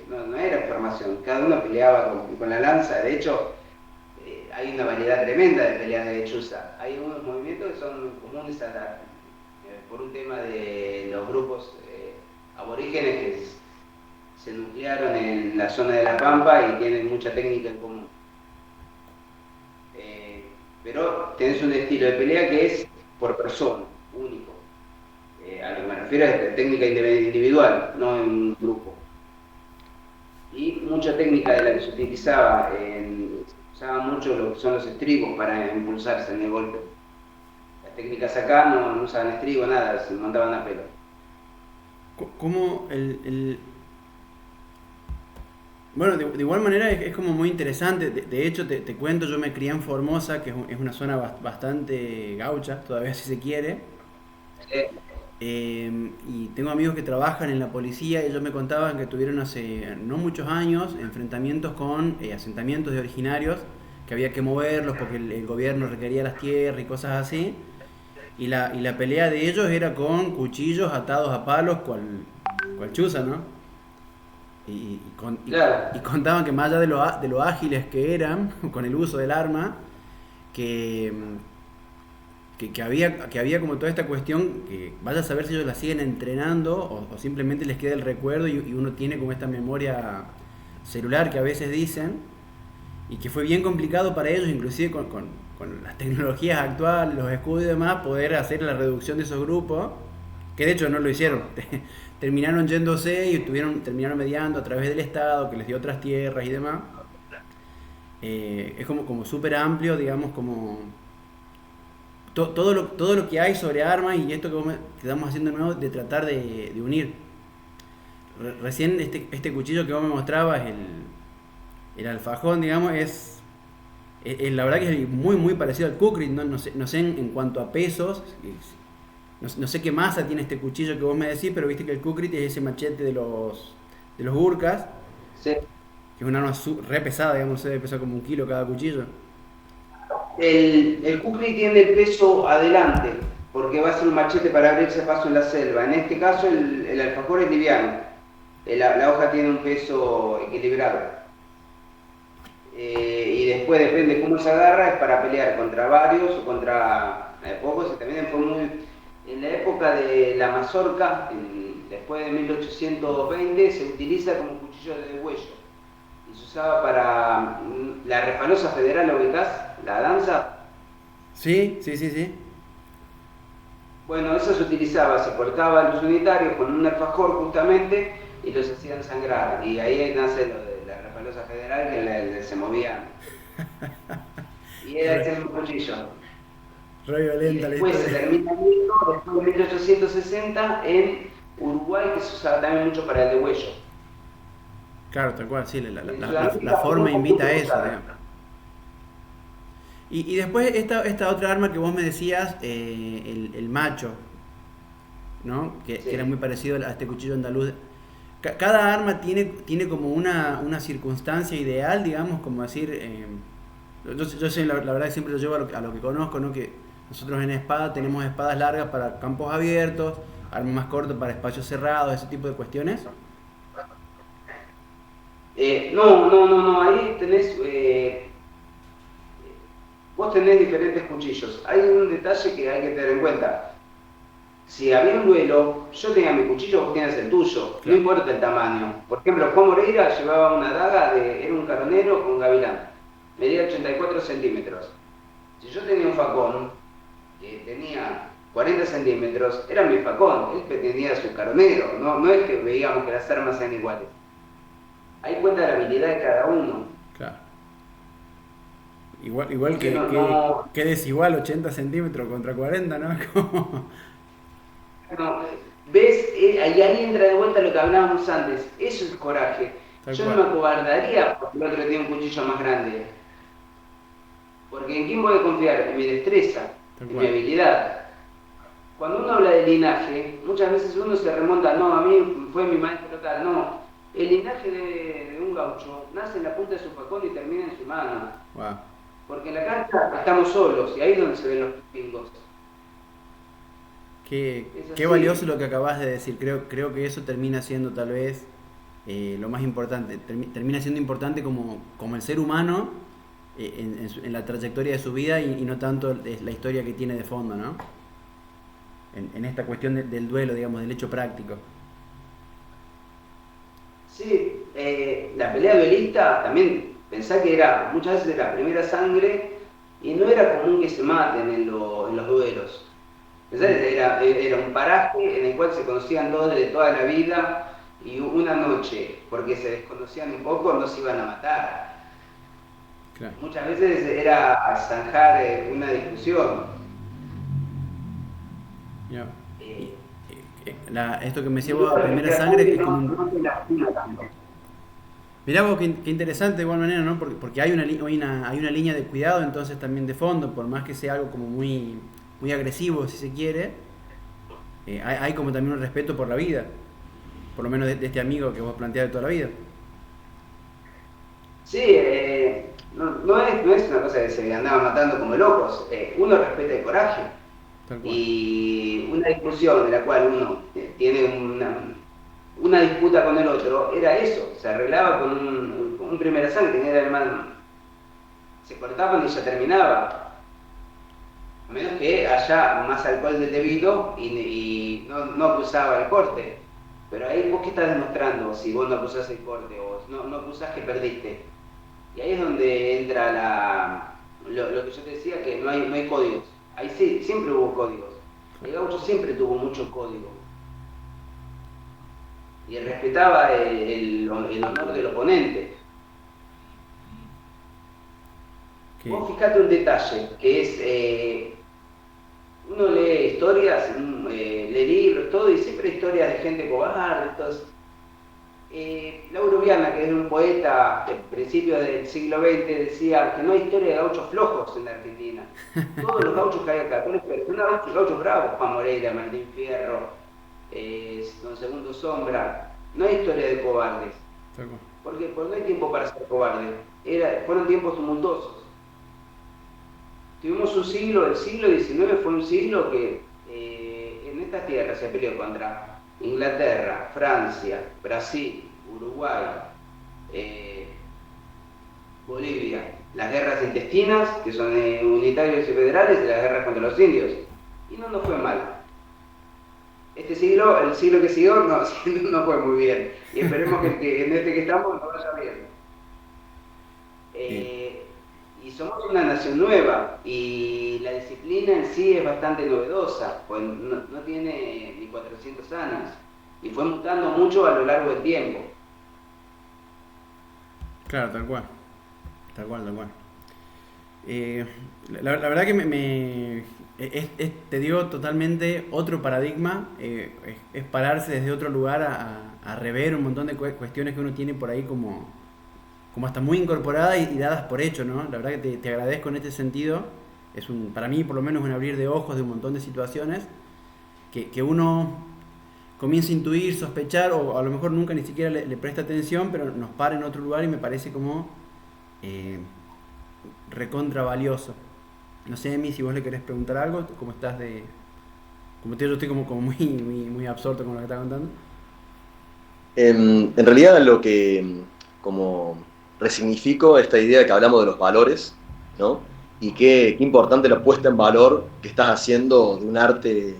no era formación, cada uno peleaba con la lanza. De hecho, hay una variedad tremenda de peleas de chuza. Hay unos movimientos que son comunes por un tema de los grupos aborígenes que se nuclearon en la zona de La Pampa y tienen mucha técnica en común. Pero tenés un estilo de pelea que es por persona, único. A lo que me refiero es técnica individual, no en grupo. Y mucha técnica de la que se utilizaba, usaba mucho lo que son los estribos para impulsarse en el golpe. Las técnicas acá no usaban estribo, nada, se montaban a pelo. ¿Cómo Bueno, de igual manera es como muy interesante. De hecho, te cuento, yo me crié en Formosa, que es una zona bastante gaucha, todavía si se quiere. Eh, Y tengo amigos que trabajan en la policía y ellos me contaban que tuvieron hace no muchos años enfrentamientos con asentamientos de originarios que había que moverlos porque el gobierno requería las tierras y cosas así. Y la pelea de ellos era con cuchillos atados a palos, cual chuza, ¿no? claro. Y contaban que más allá de lo ágiles que eran con el uso del arma, que, que había como toda esta cuestión que vaya a saber si ellos la siguen entrenando o simplemente les queda el recuerdo y uno tiene como esta memoria celular que a veces dicen y que fue bien complicado para ellos, inclusive con las tecnologías actuales, los escudos y demás, poder hacer la reducción de esos grupos, que de hecho no lo hicieron. Terminaron yéndose y terminaron mediando a través del Estado, que les dio otras tierras y demás. Es como súper amplio, digamos, como todo lo que hay sobre armas y esto que estamos haciendo de nuevo, de tratar de unir. Recién este cuchillo que vos me mostrabas, el alfajón, digamos, la verdad que es muy muy parecido al kukri, no sé en cuanto a pesos, no sé qué masa tiene este cuchillo que vos me decís, pero viste que el kukri es ese machete de los gurkas, Sí. que es una arma re pesada, digamos, debe pesar como 1 kilo cada cuchillo. El kukri tiene el peso adelante, porque va a ser un machete para abrirse paso en la selva. En este caso, el alfajor es liviano. La hoja tiene un peso equilibrado. Y después depende cómo se agarra, es para pelear contra varios o contra pocos. Y también fue en la época de la mazorca, después de 1820, se utiliza como cuchillo de huello. Y se usaba para la refalosa federal, ¿lo ubicás? La danza. Sí. Bueno, eso se utilizaba, se cortaba a los unitarios con un alfajor justamente y los hacían sangrar. Y ahí nace lo de la refalosa federal que se movía. Y era ese mismo cuchillo. Re Y violenta la después se historia. termina viendo, después de 1860, en Uruguay, que se usaba también mucho para el de huello. Claro, tal cual, sí, la En la Sudamérica fue forma un invita a poquito eso, usada. digamos. Y después esta otra arma que vos me decías, el macho, ¿no? Que era Sí. muy parecido a este cuchillo andaluz. Cada arma tiene como una circunstancia ideal, digamos, como decir, yo sé, la verdad que siempre lo llevo a lo que conozco, ¿no? Que nosotros en espada tenemos espadas largas para campos abiertos, armas más cortas para espacios cerrados, ese tipo de cuestiones. No, ahí tenés, vos tenés diferentes cuchillos. Hay un detalle que hay que tener en cuenta. Si había un duelo, yo tenía mi cuchillo, vos tenías el tuyo, no Claro. importa el tamaño. Por ejemplo, Juan Moreira llevaba una daga, era un caronero con gavilán, medía 84 centímetros. Si yo tenía un facón que tenía 40 centímetros, era mi facón, él tenía su caronero, no es que veíamos que las armas sean iguales. Ahí cuenta la habilidad de cada uno. Claro. Igual Que que desigual 80 centímetros contra 40, ¿no? no, ¿ves? Ahí entra de vuelta lo que hablábamos antes. Eso es coraje. Tal Yo no cual. me acobardaría porque el otro tiene un cuchillo más grande. Porque ¿en quién voy a confiar? En mi destreza, Tal en mi cual. habilidad. Cuando uno habla de linaje, muchas veces uno se remonta, no, a mí fue mi maestro tal, no. El linaje de un gaucho nace en la punta de su facón y termina en su mano. Wow. Porque en la cancha estamos solos y ahí es donde se ven los pingos. Qué valioso lo que acabas de decir. Creo que eso termina siendo tal vez lo más importante. Termina siendo importante como el ser humano en la trayectoria de su vida y no tanto la historia que tiene de fondo, ¿no? En esta cuestión del duelo, digamos, del hecho práctico. Sí, la pelea duelista también, pensá que era muchas veces la primera sangre y no era común que se maten en los duelos. Pensá que era un paraje en el cual se conocían dos de toda la vida y una noche, porque se desconocían un poco, no se iban a matar. Claro. Muchas veces era zanjar una discusión. Yeah. Esto que me decía vos, la primera sangre es como un... Mirá vos, qué interesante de igual manera, ¿no? Porque hay una línea de cuidado, entonces también de fondo, por más que sea algo como muy, muy agresivo, si se quiere, hay como también un respeto por la vida, por lo menos de este amigo que vos planteás de toda la vida. Sí, no es una cosa que se andaban matando como locos, uno respeta el coraje. Y una discusión en la cual uno tiene una disputa con el otro, era eso, se arreglaba con un primera sangre, que era el mal. Se cortaban y ya terminaba. A menos que haya más alcohol del debido y no acusaba el corte. Pero ahí vos qué estás demostrando si vos no acusás el corte o no acusás que perdiste. Y ahí es donde entra lo que yo te decía, que no hay códigos. Ahí sí, siempre hubo códigos. El gaucho siempre tuvo mucho código. Y respetaba el honor del oponente. ¿Qué? Vos fijate un detalle, que es, uno lee historias, lee libros, todo, y siempre historias de gente cobarde, entonces, Lauro Viana, que es un poeta del principio del siglo XX, decía que no hay historia de gauchos flojos en la Argentina. Todos los gauchos que hay acá, son gauchos bravos, Juan Moreira, Martín Fierro, Don Segundo Sombra. No hay historia de cobardes. ¿Por qué? Porque no hay tiempo para ser cobarde. Fueron tiempos tumultuosos. Tuvimos un siglo, el siglo XIX fue un siglo que en esta tierra se peleó contra Inglaterra, Francia, Brasil, Uruguay, Bolivia, las guerras intestinas, que son unitarios y federales, y las guerras contra los indios. Y no nos fue mal. Este siglo, el siglo que siguió, no fue muy bien. Y esperemos que en este que estamos nos vaya bien. Y somos una nación nueva, y la disciplina en sí es bastante novedosa, pues no tiene ni 400 años, y fue mutando mucho a lo largo del tiempo. Claro, tal cual. La verdad que te dio totalmente otro paradigma, es pararse desde otro lugar a rever un montón de cuestiones que uno tiene por ahí como hasta muy incorporadas y dadas por hecho, ¿no? La verdad que te agradezco en este sentido. Para mí por lo menos un abrir de ojos de un montón de situaciones que uno comienza a intuir, sospechar, o a lo mejor nunca ni siquiera le presta atención, pero nos para en otro lugar y me parece como recontra valioso. No sé, Emi, si vos le querés preguntar algo, ¿cómo estás yo estoy como muy, muy, muy absorto con lo que estás contando? En realidad lo que como resignifico esta idea de que hablamos de los valores, ¿no? Y qué importante la puesta en valor que estás haciendo de un arte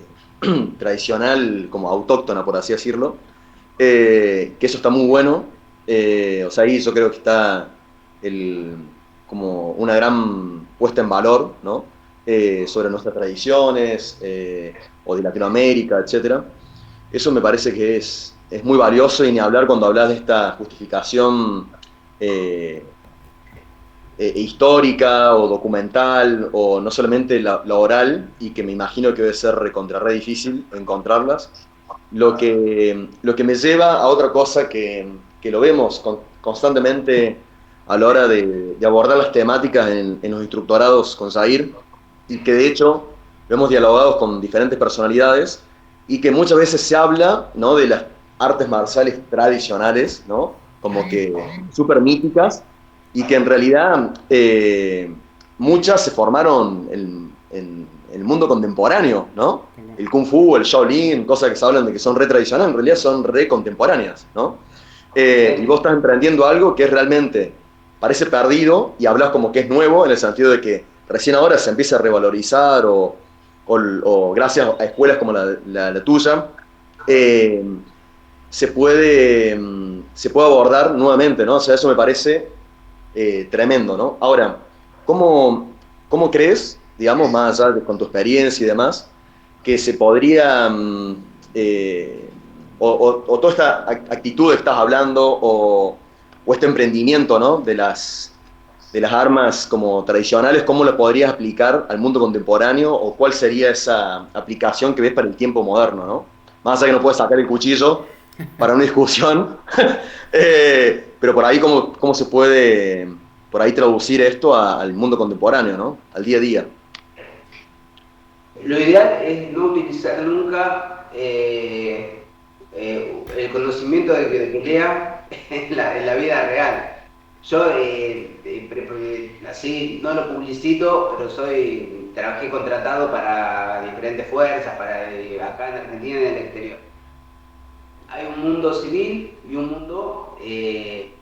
tradicional, como autóctona, por así decirlo, que eso está muy bueno. O sea, ahí yo creo que está como una gran puesta en valor, ¿no? Sobre nuestras tradiciones, o de Latinoamérica, etc. Eso me parece que es muy valioso, y ni hablar cuando hablas de esta justificación histórica o documental, o no solamente la oral, y que me imagino que debe ser recontra re difícil encontrarlas, lo que me lleva a otra cosa que lo vemos constantemente a la hora de abordar las temáticas en los instructorados con Zahir, y que de hecho lo hemos dialogado con diferentes personalidades, y que muchas veces se habla, ¿no?, de las artes marciales tradicionales, ¿no?, como que súper míticas, y que en realidad muchas se formaron en el mundo contemporáneo, ¿no? el Kung Fu, el Shaolin, cosas que se hablan de que son re tradicionales, en realidad son re contemporáneas, ¿no? Y vos estás emprendiendo algo que es realmente, parece perdido y hablas como que es nuevo en el sentido de que recién ahora se empieza a revalorizar o gracias a escuelas como la tuya, eh, se puede abordar nuevamente, ¿no? O sea, eso me parece tremendo, ¿no? Ahora, ¿cómo crees, digamos, más allá con tu experiencia y demás, que se podría, o toda esta actitud que estás hablando, o este emprendimiento, ¿no? De las armas como tradicionales, ¿cómo lo podrías aplicar al mundo contemporáneo o cuál sería esa aplicación que ves para el tiempo moderno, ¿no? Más allá que no puedes sacar el cuchillo para una discusión, pero por ahí cómo se puede por ahí traducir esto al mundo contemporáneo, ¿no? Al día a día. Lo ideal es no utilizar nunca el conocimiento de que lea en la vida real. Yo así no lo publicito, pero trabajé contratado para diferentes fuerzas, acá en Argentina y en el exterior. Hay un mundo civil y un mundo de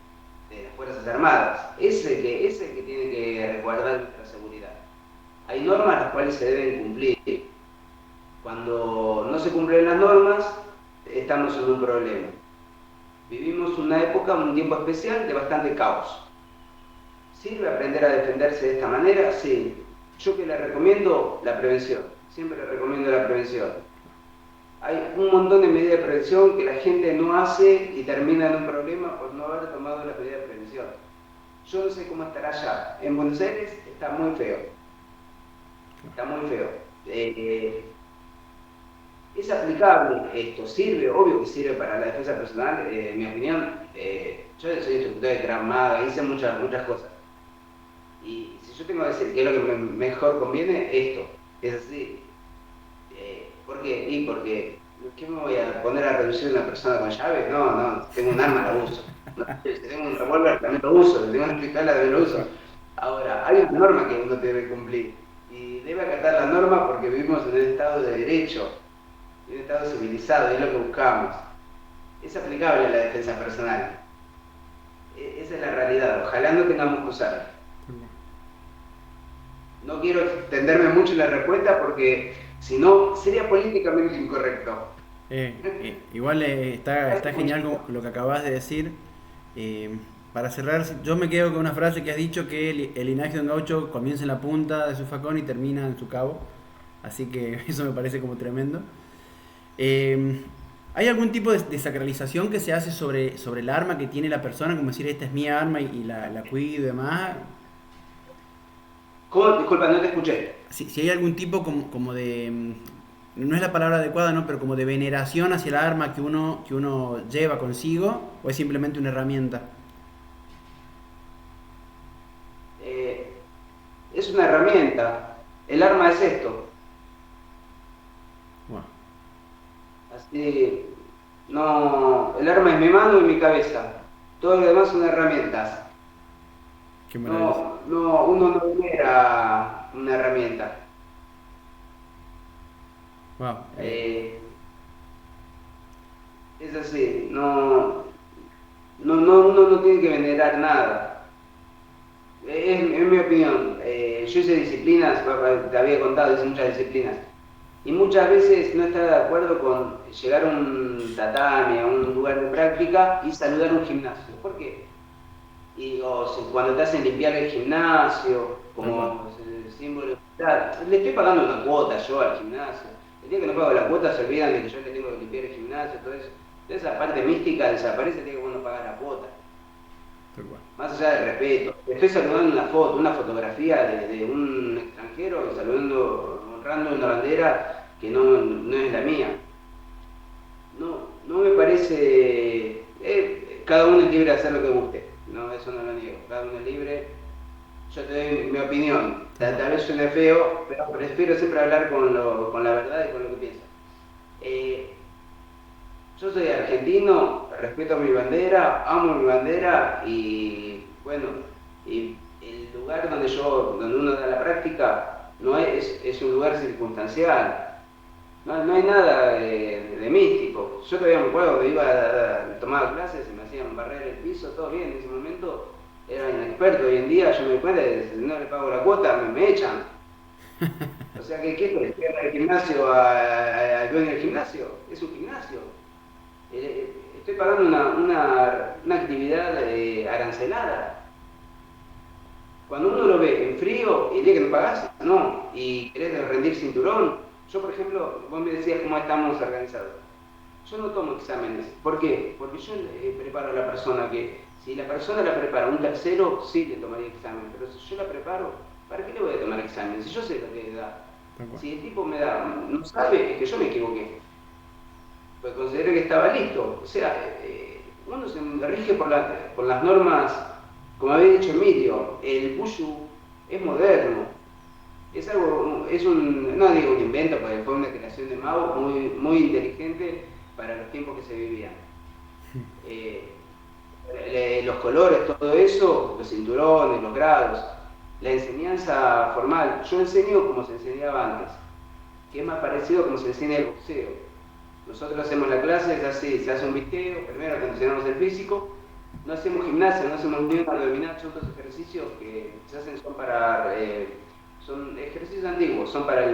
las Fuerzas Armadas. Ese que tiene que resguardar nuestra seguridad. Hay normas las cuales se deben cumplir. Cuando no se cumplen las normas, estamos en un problema. Vivimos una época, un tiempo especial de bastante caos. ¿Sirve aprender a defenderse de esta manera? Sí. Yo que le recomiendo la prevención. Siempre le recomiendo la prevención. Hay un montón de medidas de prevención que la gente no hace y termina en un problema por no haber tomado las medidas de prevención. Yo no sé cómo estará allá. En Buenos Aires está muy feo. Está muy feo. ¿Es aplicable esto? ¿Sirve? Obvio que sirve para la defensa personal, en mi opinión. Yo soy instructor de Krav Maga, hice muchas cosas. Y si yo tengo que decir que es lo que mejor conviene, esto. Es así. ¿Por qué? Y porque, ¿qué me voy a poner a reducir a una persona con llave? No, tengo un arma, la uso. No, si tengo un revólver, también lo uso. Si tengo una pistola, también lo uso. Ahora, hay una norma que uno debe cumplir. Y debe acatar la norma porque vivimos en un estado de derecho. Un estado civilizado, es lo que buscamos. Es aplicable a la defensa personal. Esa es la realidad. Ojalá no tengamos que usarla. No quiero extenderme mucho en la respuesta porque si no sería políticamente incorrecto. Igual está genial lo que acabas de decir. Para cerrar, yo me quedo con una frase que has dicho, que el linaje de un gaucho comienza en la punta de su facón y termina en su cabo. Así que eso me parece como tremendo. ¿Hay algún tipo de sacralización que se hace sobre el arma que tiene la persona? Como decir, esta es mi arma y la cuido y demás. ¿Cómo? Disculpa, no te escuché. Si hay algún tipo como de... No es la palabra adecuada, ¿no? Pero como de veneración hacia el arma que uno lleva consigo, ¿o es simplemente una herramienta? Es una herramienta. El arma es esto. Wow. Así, no, el arma es mi mano y mi cabeza. Todo lo demás son herramientas. Qué maravilla. Uno no venera una herramienta. Wow. Es así, uno no tiene que venerar nada. Es mi opinión. Yo hice disciplinas, te había contado, hice muchas disciplinas. Y muchas veces no estaba de acuerdo con llegar a un tatami, a un lugar de práctica y saludar a un gimnasio. ¿Por qué? Cuando te hacen limpiar el gimnasio, como el símbolo, le estoy pagando una cuota yo al gimnasio. El día que no pago la cuota se olvidan de que yo le tengo que limpiar el gimnasio, todo eso. Entonces esa parte mística desaparece el día que uno paga la cuota. Más allá del respeto. Estoy saludando una fotografía de un extranjero y honrando una bandera que no es la mía. No me parece... cada uno es libre de hacer lo que guste. No, eso no lo niego. Cada uno es libre. Yo te doy mi opinión. Tal vez suene feo, pero prefiero siempre hablar con la verdad y con lo que pienso. Yo soy argentino, respeto mi bandera, amo mi bandera y bueno, y el lugar donde uno da la práctica no es un lugar circunstancial. no hay nada de místico. Yo todavía me acuerdo que iba a tomar clases y me hacían barrer el piso, todo bien. En ese momento era inexperto. Hoy en día yo me doy cuenta de que si no le pago la cuota, me echan. O sea, ¿qué es? ¿Cierra el gimnasio al dueño del gimnasio? Es un gimnasio. Estoy pagando una actividad arancelada. Cuando uno lo ve en frío y el día que no pagás, no, y querés rendir cinturón. Yo, por ejemplo, vos me decías cómo estamos organizados. Yo no tomo exámenes. ¿Por qué? Porque yo preparo a la persona que, si la persona la prepara un tercero, sí le tomaría examen. Pero si yo la preparo, ¿para qué le voy a tomar examen? Si yo sé lo que da. Si el tipo me da, no sabe, es que yo me equivoqué. Pues consideré que estaba listo. O sea, uno se rige por las normas, como había dicho Emilio, el Wushu es moderno. Es algo, no digo un invento, porque fue una creación de Mao muy, muy inteligente para los tiempos que se vivían. Los colores, todo eso, los cinturones, los grados, la enseñanza formal. Yo enseño como se enseñaba antes, que es más parecido a como se enseña el boxeo. Nosotros hacemos la clase, se hace un visteo, primero acondicionamos el físico, no hacemos gimnasia, no hacemos ni abdominal, otros ejercicios que se hacen son ejercicios antiguos, son para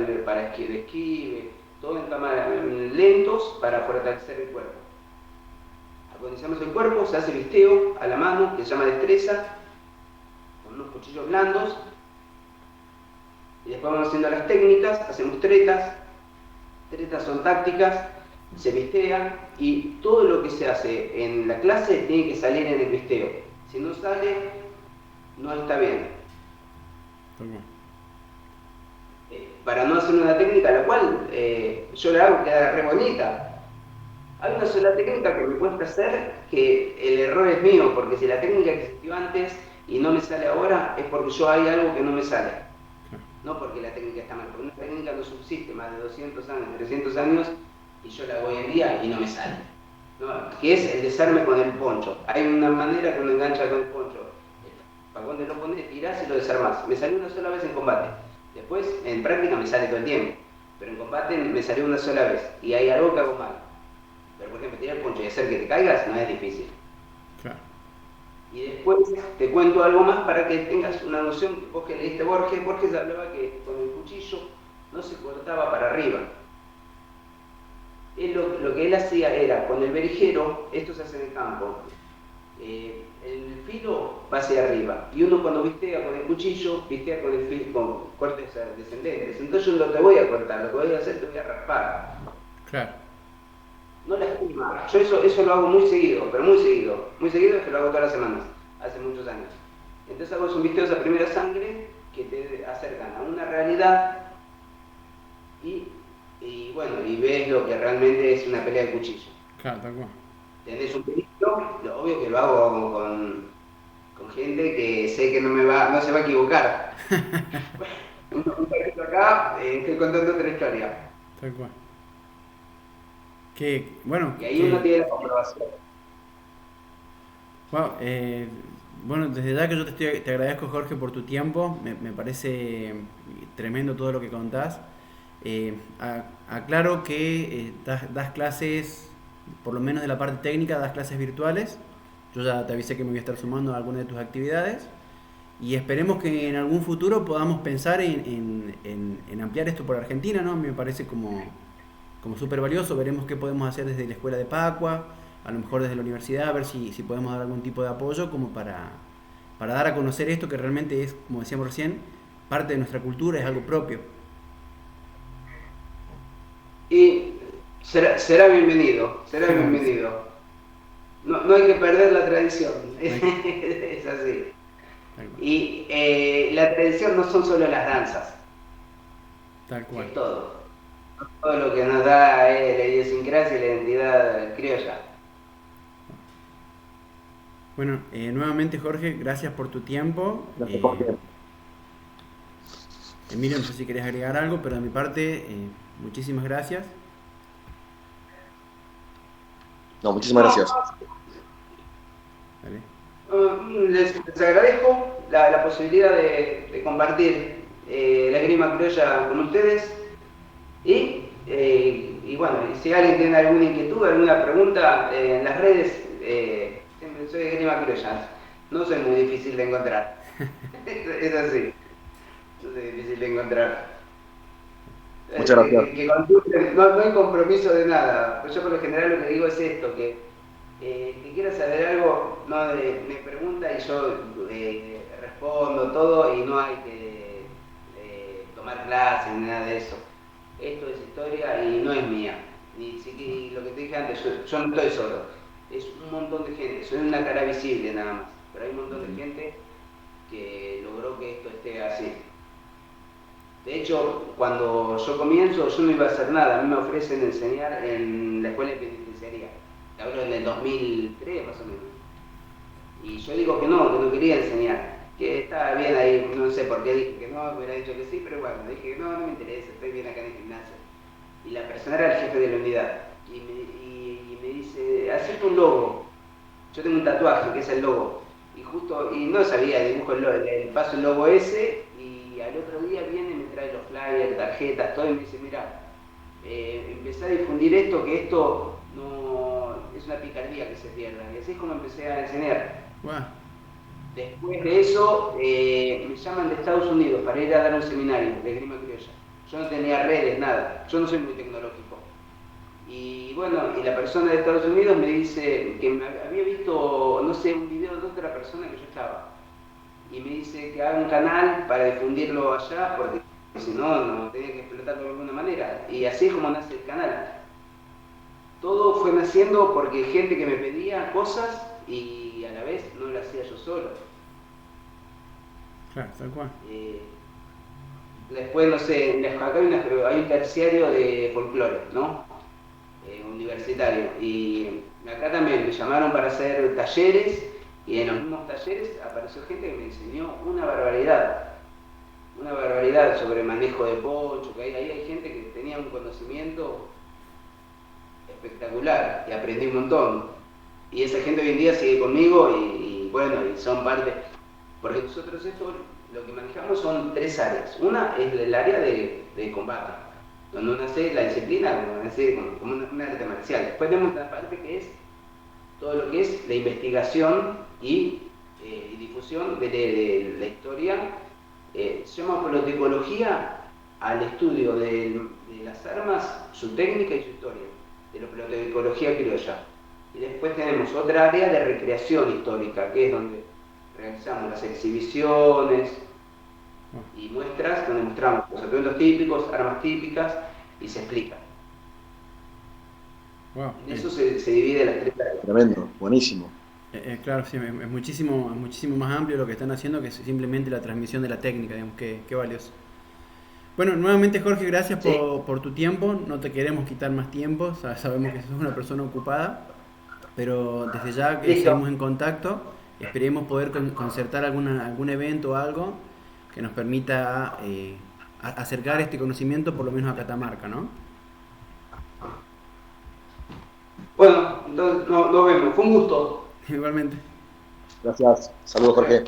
esquive, todo en cámara, lentos para fortalecer el cuerpo. Acondicionamos el cuerpo, se hace visteo a la mano, que se llama destreza, con unos cuchillos blandos, y después vamos haciendo las técnicas, hacemos tretas son tácticas, se vistea, y todo lo que se hace en la clase tiene que salir en el visteo. Si no sale, no está bien. Para no hacer una técnica, la cual yo la hago queda re bonita. Hay una sola técnica que me cuesta hacer, que el error es mío, porque si la técnica existió antes y no me sale ahora, es porque yo hay algo que no me sale. No porque la técnica está mal, porque una técnica no subsiste más de 200 años, 300 años, y yo la hago hoy en día y no me sale. ¿No? Que es el desarme con el poncho. Hay una manera que uno engancha con el poncho. Para cuando lo pones, tirás y lo desarmás. Me salió una sola vez en combate. Después, en práctica me sale todo el tiempo. Pero en combate me salió una sola vez. Y hay algo que hago mal. Pero por ejemplo, tirar el poncho y hacer que te caigas no es difícil. Claro. Y después te cuento algo más para que tengas una noción. Vos que leíste Borges hablaba que con el cuchillo no se cortaba para arriba. Lo que él hacía era, con el berijero, esto se hace en el campo, el filo va hacia arriba, y uno cuando vistea con el cuchillo, vistea con el filo, con cortes descendentes. Entonces yo no te voy a cortar, lo que voy a hacer te voy a raspar. Claro. No lastima. Yo eso lo hago muy seguido, pero muy seguido. Muy seguido es que lo hago todas las semanas, hace muchos años. Entonces hago esos visteos a primera sangre que te acercan a una realidad y bueno, y ves lo que realmente es una pelea de cuchillo. Claro, tal cual. Tenés un peligro, lo obvio que lo hago con gente que sé que no se va a equivocar. Un peligro acá, estoy contando otra historia. Tal cual. Y ahí uno tiene la comprobación. Wow, bueno, desde ya que yo te agradezco, Jorge, por tu tiempo. Me parece tremendo todo lo que contás. Aclaro que das clases, por lo menos de la parte técnica, das clases virtuales. Yo ya te avisé que me voy a estar sumando a alguna de tus actividades y esperemos que en algún futuro podamos pensar en ampliar esto por Argentina, ¿no? Me parece como súper valioso. Veremos qué podemos hacer desde la escuela de Pacua, a lo mejor desde la universidad, a ver si podemos dar algún tipo de apoyo como para dar a conocer esto que realmente es, como decíamos recién, parte de nuestra cultura, es algo propio. Y será bienvenido. No hay que perder la tradición, es así. Y la tradición no son solo las danzas, tal cual. Es todo lo que nos da la idiosincrasia y la identidad criolla. Bueno, nuevamente, Jorge, gracias por tu tiempo. Emilio, no sé si querés agregar algo, pero de mi parte, muchísimas gracias. No, muchísimas gracias. Vale. Les agradezco la posibilidad de compartir la esgrima criolla con ustedes y Y bueno, si alguien tiene alguna inquietud, alguna pregunta, en las redes, siempre soy de Grima Criolla, no soy muy difícil de encontrar. Es así, no soy difícil de encontrar. Muchas gracias. No hay compromiso de nada. Yo por lo general lo que digo es esto, que quiera saber algo, no, me pregunta y yo respondo todo y no hay que tomar clases ni nada de eso. Esto es historia y no es mía. Y lo que te dije antes, yo no estoy solo. Es un montón de gente, soy una cara visible nada más, pero hay un montón de gente que logró que esto esté así. De hecho, cuando yo comienzo, yo no iba a hacer nada. A mí me ofrecen enseñar en la escuela de penitenciaría. Te hablo en el 2003 más o menos. Y yo digo que no quería enseñar. Que estaba bien ahí, no sé por qué dije que no, me hubiera dicho que sí, pero bueno, dije que no me interesa, estoy bien acá en el gimnasio. Y la persona era el jefe de la unidad. Y me dice, hacete un logo. Yo tengo un tatuaje que es el logo. Y no sabía, dibujo paso el logo ese, y al otro día viene y me trae los flyers, tarjetas, todo, y me dice, mira, empecé a difundir esto, que esto no es una picardía que se pierda. Y así es como empecé a enseñar. Wow. Después de eso, me llaman de Estados Unidos para ir a dar un seminario de Grima Criolla. Yo no tenía redes, nada, yo no soy muy tecnológico. Y bueno, y la persona de Estados Unidos me dice que me había visto, no sé, un video de otra persona que yo estaba. Y me dice que haga un canal para difundirlo allá, porque si no, no tenía que explotarlo de alguna manera. Y así es como nace el canal. Todo fue naciendo porque gente que me pedía cosas y a la vez no lo hacía yo solo. Claro, tal cual. Después, no sé, acá hay un terciario de folclore, ¿no? Universitario. Y acá también me llamaron para hacer talleres, y en los mismos talleres apareció gente que me enseñó una barbaridad sobre manejo de poncho, que ahí hay gente que tenía un conocimiento espectacular y aprendí un montón. Y esa gente hoy en día sigue conmigo y bueno, y son parte, porque nosotros esto lo que manejamos son 3 áreas. Una es el área de combate, donde uno hace la disciplina como una arte marcial. Después tenemos la parte que es todo lo que es la investigación y difusión de la historia. Se llama polotecología al estudio de las armas, su técnica y su historia, de la polotecología criolla. Y después tenemos otra área de recreación histórica, que es donde realizamos las exhibiciones y muestras, donde mostramos los atuendos típicos, armas típicas, y se explica. Wow. En eso se divide las 3 áreas. Tremendo, buenísimo. Claro, sí, es muchísimo más amplio lo que están haciendo que simplemente la transmisión de la técnica, digamos, qué valioso. Bueno, nuevamente Jorge, gracias Sí. por tu tiempo, no te queremos quitar más tiempo, sabemos que sos una persona ocupada, pero desde ya que Listo. seguimos en contacto, esperemos poder concertar algún evento o algo que nos permita acercar este conocimiento por lo menos a Catamarca, ¿no? Bueno, entonces nos vemos. Fue un gusto. Igualmente. Gracias. Saludos, Jorge.